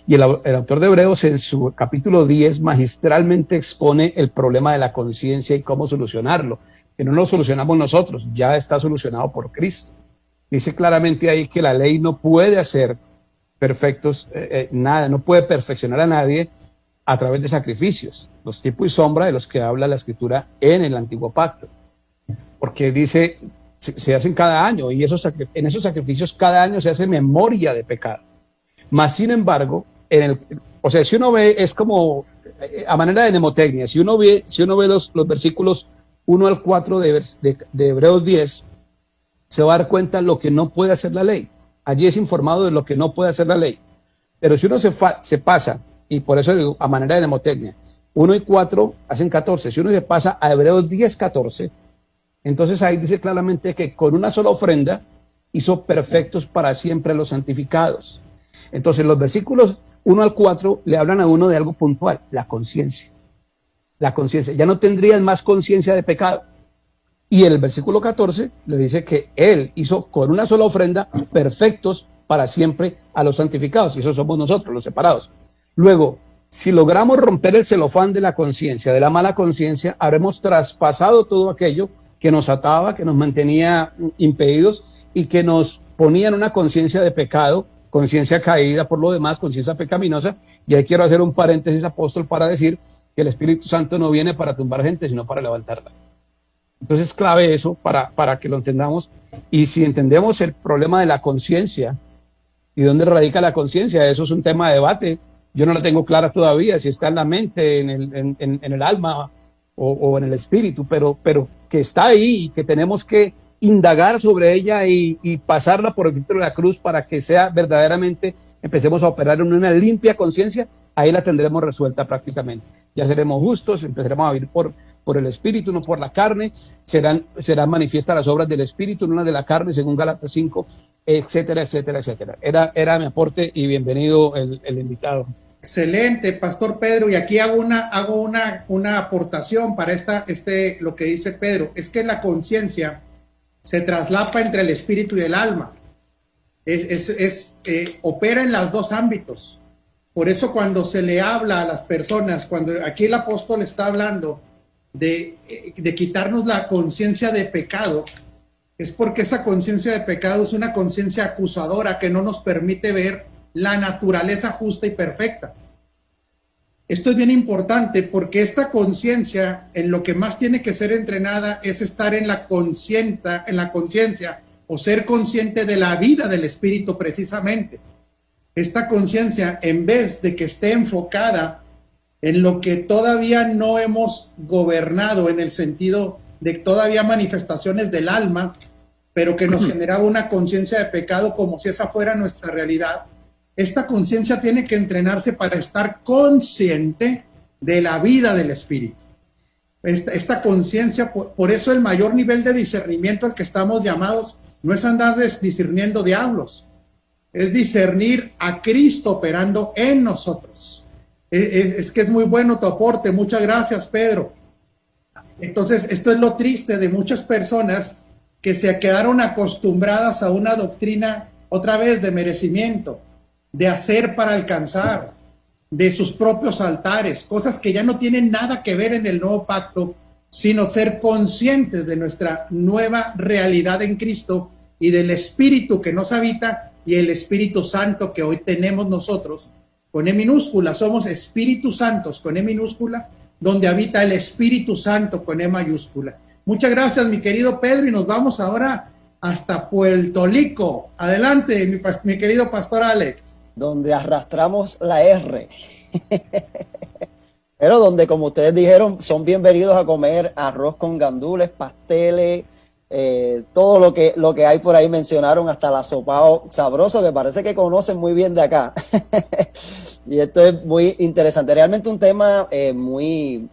Y el autor de Hebreos en su capítulo 10 magistralmente expone el problema de la conciencia y cómo solucionarlo. Que no lo solucionamos nosotros, ya está solucionado por Cristo. Dice claramente ahí que la ley no puede hacer perfectos, nada, no puede perfeccionar a nadie a través de sacrificios, los tipo y sombra de los que habla la Escritura en el Antiguo Pacto. Porque dice, se hacen cada año, y en esos sacrificios cada año se hace memoria de pecado. Mas, sin embargo, o sea, si uno ve, es como a manera de mnemotecnia, si uno ve los versículos 1 al 4 de Hebreos 10, se va a dar cuenta de lo que no puede hacer la ley. Allí es informado de lo que no puede hacer la ley. Pero si uno se pasa, y por eso digo, a manera de mnemotecnia, 1 y 4 hacen 14. Si uno se pasa a Hebreos 10, 14, entonces ahí dice claramente que con una sola ofrenda hizo perfectos para siempre a los santificados. Entonces los versículos 1 al 4 le hablan a uno de algo puntual, la conciencia. La conciencia. Ya no tendrían más conciencia de pecado. Y el versículo 14 le dice que él hizo con una sola ofrenda perfectos para siempre a los santificados. Y eso somos nosotros, los separados. Luego, si logramos romper el celofán de la conciencia, de la mala conciencia, habremos traspasado todo aquello que nos ataba, que nos mantenía impedidos y que nos ponía en una conciencia de pecado, conciencia caída por lo demás, conciencia pecaminosa. Y ahí quiero hacer un paréntesis, apóstol, para decir que el Espíritu Santo no viene para tumbar gente, sino para levantarla. Entonces es clave eso para que lo entendamos. Y si entendemos el problema de la conciencia y dónde radica la conciencia, eso es un tema de debate. Yo no la tengo clara todavía, si está en la mente, en el alma o en el espíritu, pero que está ahí y que tenemos que indagar sobre ella y pasarla por el filtro de la cruz para que sea verdaderamente, empecemos a operar en una limpia conciencia. Ahí la tendremos resuelta prácticamente. Ya seremos justos, empezaremos a vivir por el Espíritu, no por la carne. Serán manifiestas las obras del Espíritu, no las de la carne, según Gálatas 5, etcétera, etcétera, etcétera. Era mi aporte y bienvenido el invitado.
Excelente, Pastor Pedro. Y aquí hago una aportación para lo que dice Pedro. Es que la conciencia se traslapa entre el espíritu y el alma. Opera en los dos ámbitos. Por eso cuando se le habla a las personas, cuando aquí el apóstol está hablando de quitarnos la conciencia de pecado, es porque esa conciencia de pecado es una conciencia acusadora que no nos permite ver la naturaleza justa y perfecta. Esto es bien importante porque esta conciencia, en lo que más tiene que ser entrenada, es estar en la conciencia o ser consciente de la vida del Espíritu precisamente. Esta conciencia, en vez de que esté enfocada en lo que todavía no hemos gobernado, en el sentido de todavía manifestaciones del alma, pero que nos generaba una conciencia de pecado como si esa fuera nuestra realidad. Esta conciencia tiene que entrenarse para estar consciente de la vida del Espíritu. Esta conciencia, por eso el mayor nivel de discernimiento al que estamos llamados no es andar discerniendo diablos, es discernir a Cristo operando en nosotros. Es que es muy bueno tu aporte, muchas gracias, Pedro. Entonces, esto es lo triste de muchas personas que se quedaron acostumbradas a una doctrina, otra vez, de merecimiento. de hacer para alcanzar, de sus propios altares, cosas que ya no tienen nada que ver en el nuevo pacto, sino ser conscientes de nuestra nueva realidad en Cristo y del Espíritu que nos habita y el Espíritu Santo que hoy tenemos nosotros, con E minúscula, somos Espíritus Santos con E minúscula, donde habita el Espíritu Santo con E mayúscula. Muchas gracias, mi querido Pedro, y nos vamos ahora hasta Puerto Rico. Adelante, mi querido pastor Alex.
Donde arrastramos la R. Pero donde, como ustedes dijeron, son bienvenidos a comer arroz con gandules, pasteles, todo lo que hay por ahí. Mencionaron hasta el asopao sabroso, que parece que conocen muy bien de acá. Y esto es muy interesante. Realmente un tema muy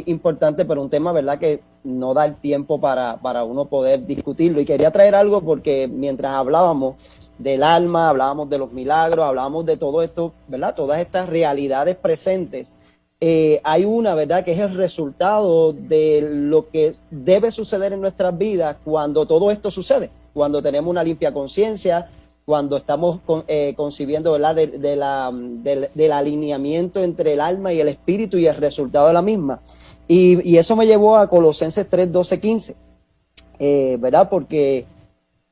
importante, pero un tema, ¿verdad?, que no da el tiempo para uno poder discutirlo. Y quería traer algo porque mientras hablábamos del alma, hablábamos de los milagros, hablábamos de todo esto, ¿verdad?, todas estas realidades presentes, hay una, ¿verdad?, que es el resultado de lo que debe suceder en nuestras vidas cuando todo esto sucede, cuando tenemos una limpia conciencia, cuando estamos concibiendo, ¿verdad?, del alineamiento entre el alma y el espíritu y el resultado de la misma. Y eso me llevó a Colosenses 3, 12, 15, ¿verdad?, porque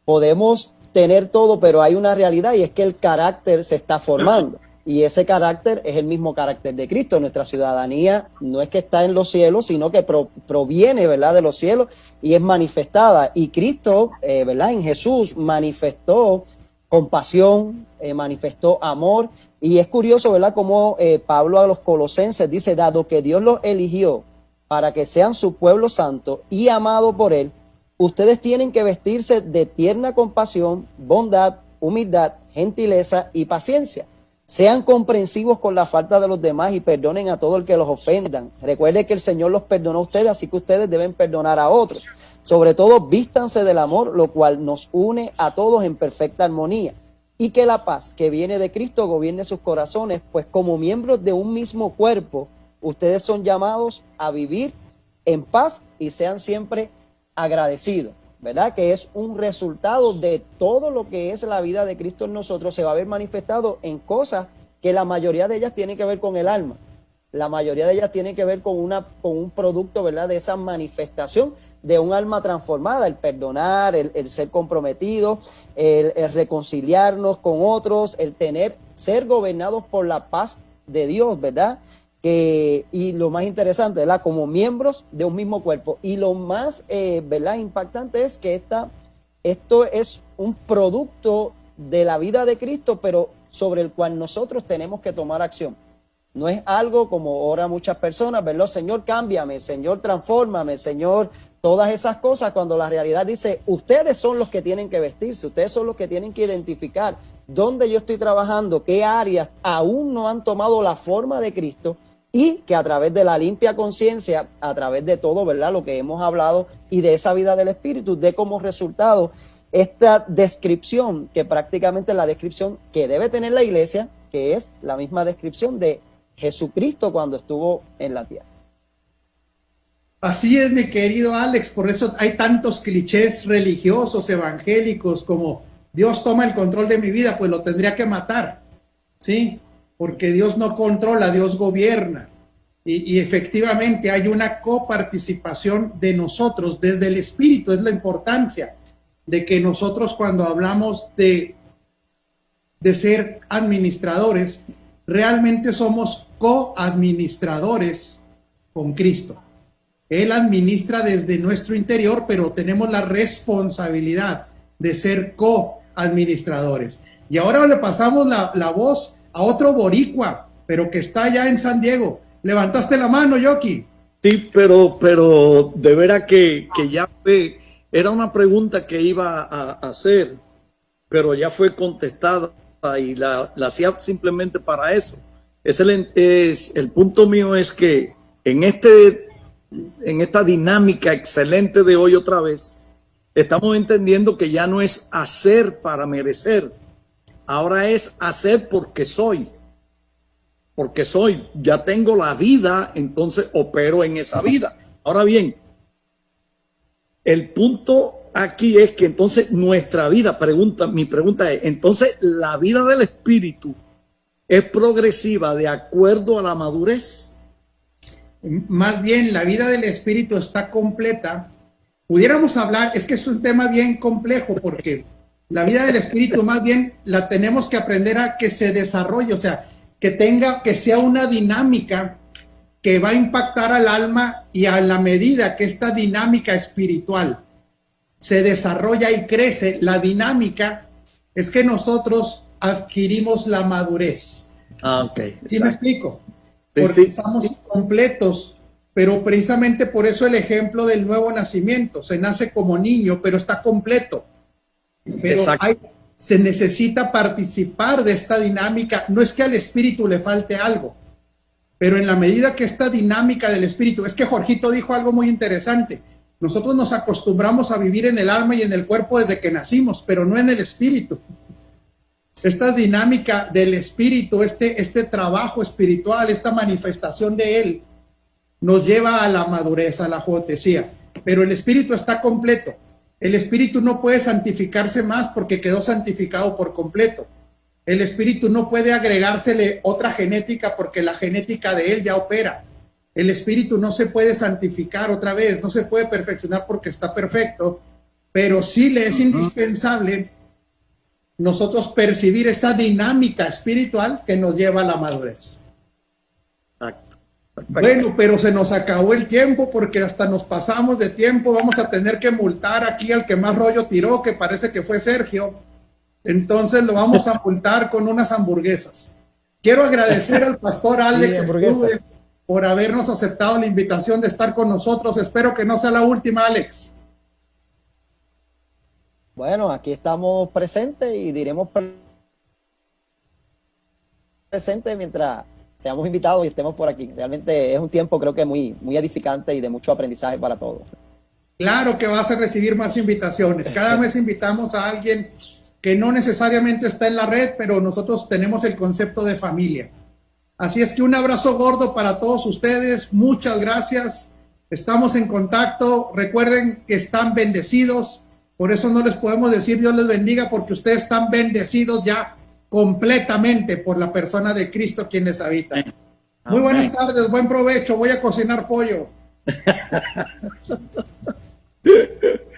podemos tener todo, pero hay una realidad, y es que el carácter se está formando. Y ese carácter es el mismo carácter de Cristo. Nuestra ciudadanía no es que está en los cielos, sino que proviene, ¿verdad?, de los cielos y es manifestada. Y Cristo, ¿verdad?, en Jesús manifestó compasión, manifestó amor. Y es curioso, ¿verdad?, como Pablo a los Colosenses dice: dado que Dios los eligió para que sean su pueblo santo y amado por él, ustedes tienen que vestirse de tierna compasión, bondad, humildad, gentileza y paciencia. Sean comprensivos con la falta de los demás y perdonen a todo el que los ofendan. Recuerde que el Señor los perdonó a ustedes, así que ustedes deben perdonar a otros. Sobre todo, vístanse del amor, lo cual nos une a todos en perfecta armonía. Y que la paz que viene de Cristo gobierne sus corazones, pues como miembros de un mismo cuerpo, ustedes son llamados a vivir en paz y sean siempre agradecidos, ¿verdad? Que es un resultado de todo lo que es la vida de Cristo en nosotros. Se va a ver manifestado en cosas que la mayoría de ellas tienen que ver con el alma. La mayoría de ellas tienen que ver con un producto, ¿verdad?, de esa manifestación de un alma transformada, el perdonar, el ser comprometido, el reconciliarnos con otros, el ser gobernados por la paz de Dios, ¿verdad? Y lo más interesante, ¿verdad?, como miembros de un mismo cuerpo. Y lo más, ¿verdad?, impactante es que esto es un producto de la vida de Cristo, pero sobre el cual nosotros tenemos que tomar acción. No es algo como oran muchas personas, ¿verdad? Señor, cámbiame, Señor, transfórmame, Señor, todas esas cosas, cuando la realidad dice: ustedes son los que tienen que vestirse, ustedes son los que tienen que identificar dónde yo estoy trabajando, qué áreas aún no han tomado la forma de Cristo, y que a través de la limpia conciencia, a través de todo, ¿verdad?, lo que hemos hablado y de esa vida del Espíritu, dé como resultado esta descripción, que prácticamente es la descripción que debe tener la iglesia, que es la misma descripción de Jesucristo cuando estuvo en la tierra.
Así es, mi querido Alex, por eso hay tantos clichés religiosos, evangélicos, como Dios toma el control de mi vida, pues lo tendría que matar, ¿sí? Porque Dios no controla, Dios gobierna. Y efectivamente hay una coparticipación de nosotros desde el Espíritu. Es la importancia de que nosotros, cuando hablamos de ser administradores, realmente somos coadministradores con Cristo. Él administra desde nuestro interior, pero tenemos la responsabilidad de ser coadministradores. Y ahora le pasamos la voz a otro boricua, pero que está allá en San Diego. Levantaste la mano, Yoki.
Sí, pero de veras que ya fue, era una pregunta que iba a hacer, pero ya fue contestada y la hacía simplemente para eso. El punto mío es que en esta dinámica excelente de hoy otra vez, estamos entendiendo que ya no es hacer para merecer, ahora es hacer porque soy. Porque ya tengo la vida, entonces opero en esa vida. Ahora bien, el punto aquí es que entonces nuestra vida, mi pregunta es, entonces la vida del Espíritu es progresiva de acuerdo a la madurez.
Más bien, la vida del espíritu está completa. Pudiéramos hablar, es que es un tema bien complejo, porque la vida del espíritu más bien la tenemos que aprender a que se desarrolle, o sea, que sea una dinámica que va a impactar al alma, y a la medida que esta dinámica espiritual se desarrolla y crece, la dinámica es que nosotros adquirimos la madurez.
Ok.
¿Sí me explico?
Sí,
Porque
sí.
estamos completos, pero precisamente por eso el ejemplo del nuevo nacimiento, se nace como niño, pero está completo. Pero se necesita participar de esta dinámica. No es que al espíritu le falte algo, pero en la medida que esta dinámica del espíritu, es que Jorgito dijo algo muy interesante, nosotros nos acostumbramos a vivir en el alma y en el cuerpo desde que nacimos, pero no en el espíritu. Esta dinámica del espíritu, este trabajo espiritual, esta manifestación de él, nos lleva a la madurez, a la juotesía, pero el espíritu está completo. El espíritu no puede santificarse más porque quedó santificado por completo. El espíritu no puede agregársele otra genética porque la genética de él ya opera. El espíritu no se puede santificar otra vez, no se puede perfeccionar porque está perfecto, pero sí le es indispensable nosotros percibir esa dinámica espiritual que nos lleva a la madurez. Bueno, pero se nos acabó el tiempo porque hasta nos pasamos de tiempo. Vamos a tener que multar aquí al que más rollo tiró, que parece que fue Sergio. Entonces lo vamos a multar con unas hamburguesas. Quiero agradecer al pastor Alex Estube por habernos aceptado la invitación de estar con nosotros. Espero que no sea la última, Alex.
Bueno, aquí estamos presentes y diremos presentes mientras seamos invitados y estemos por aquí. Realmente es un tiempo, creo que muy edificante y de mucho aprendizaje para todos.
Claro que vas a recibir más invitaciones. Cada mes invitamos a alguien que no necesariamente está en la red, pero nosotros tenemos el concepto de familia. Así es que un abrazo gordo para todos ustedes. Muchas gracias. Estamos en contacto. Recuerden que están bendecidos. Por eso no les podemos decir Dios les bendiga, porque ustedes están bendecidos ya completamente por la persona de Cristo quien les habita. Muy buenas tardes, buen provecho. Voy a cocinar pollo.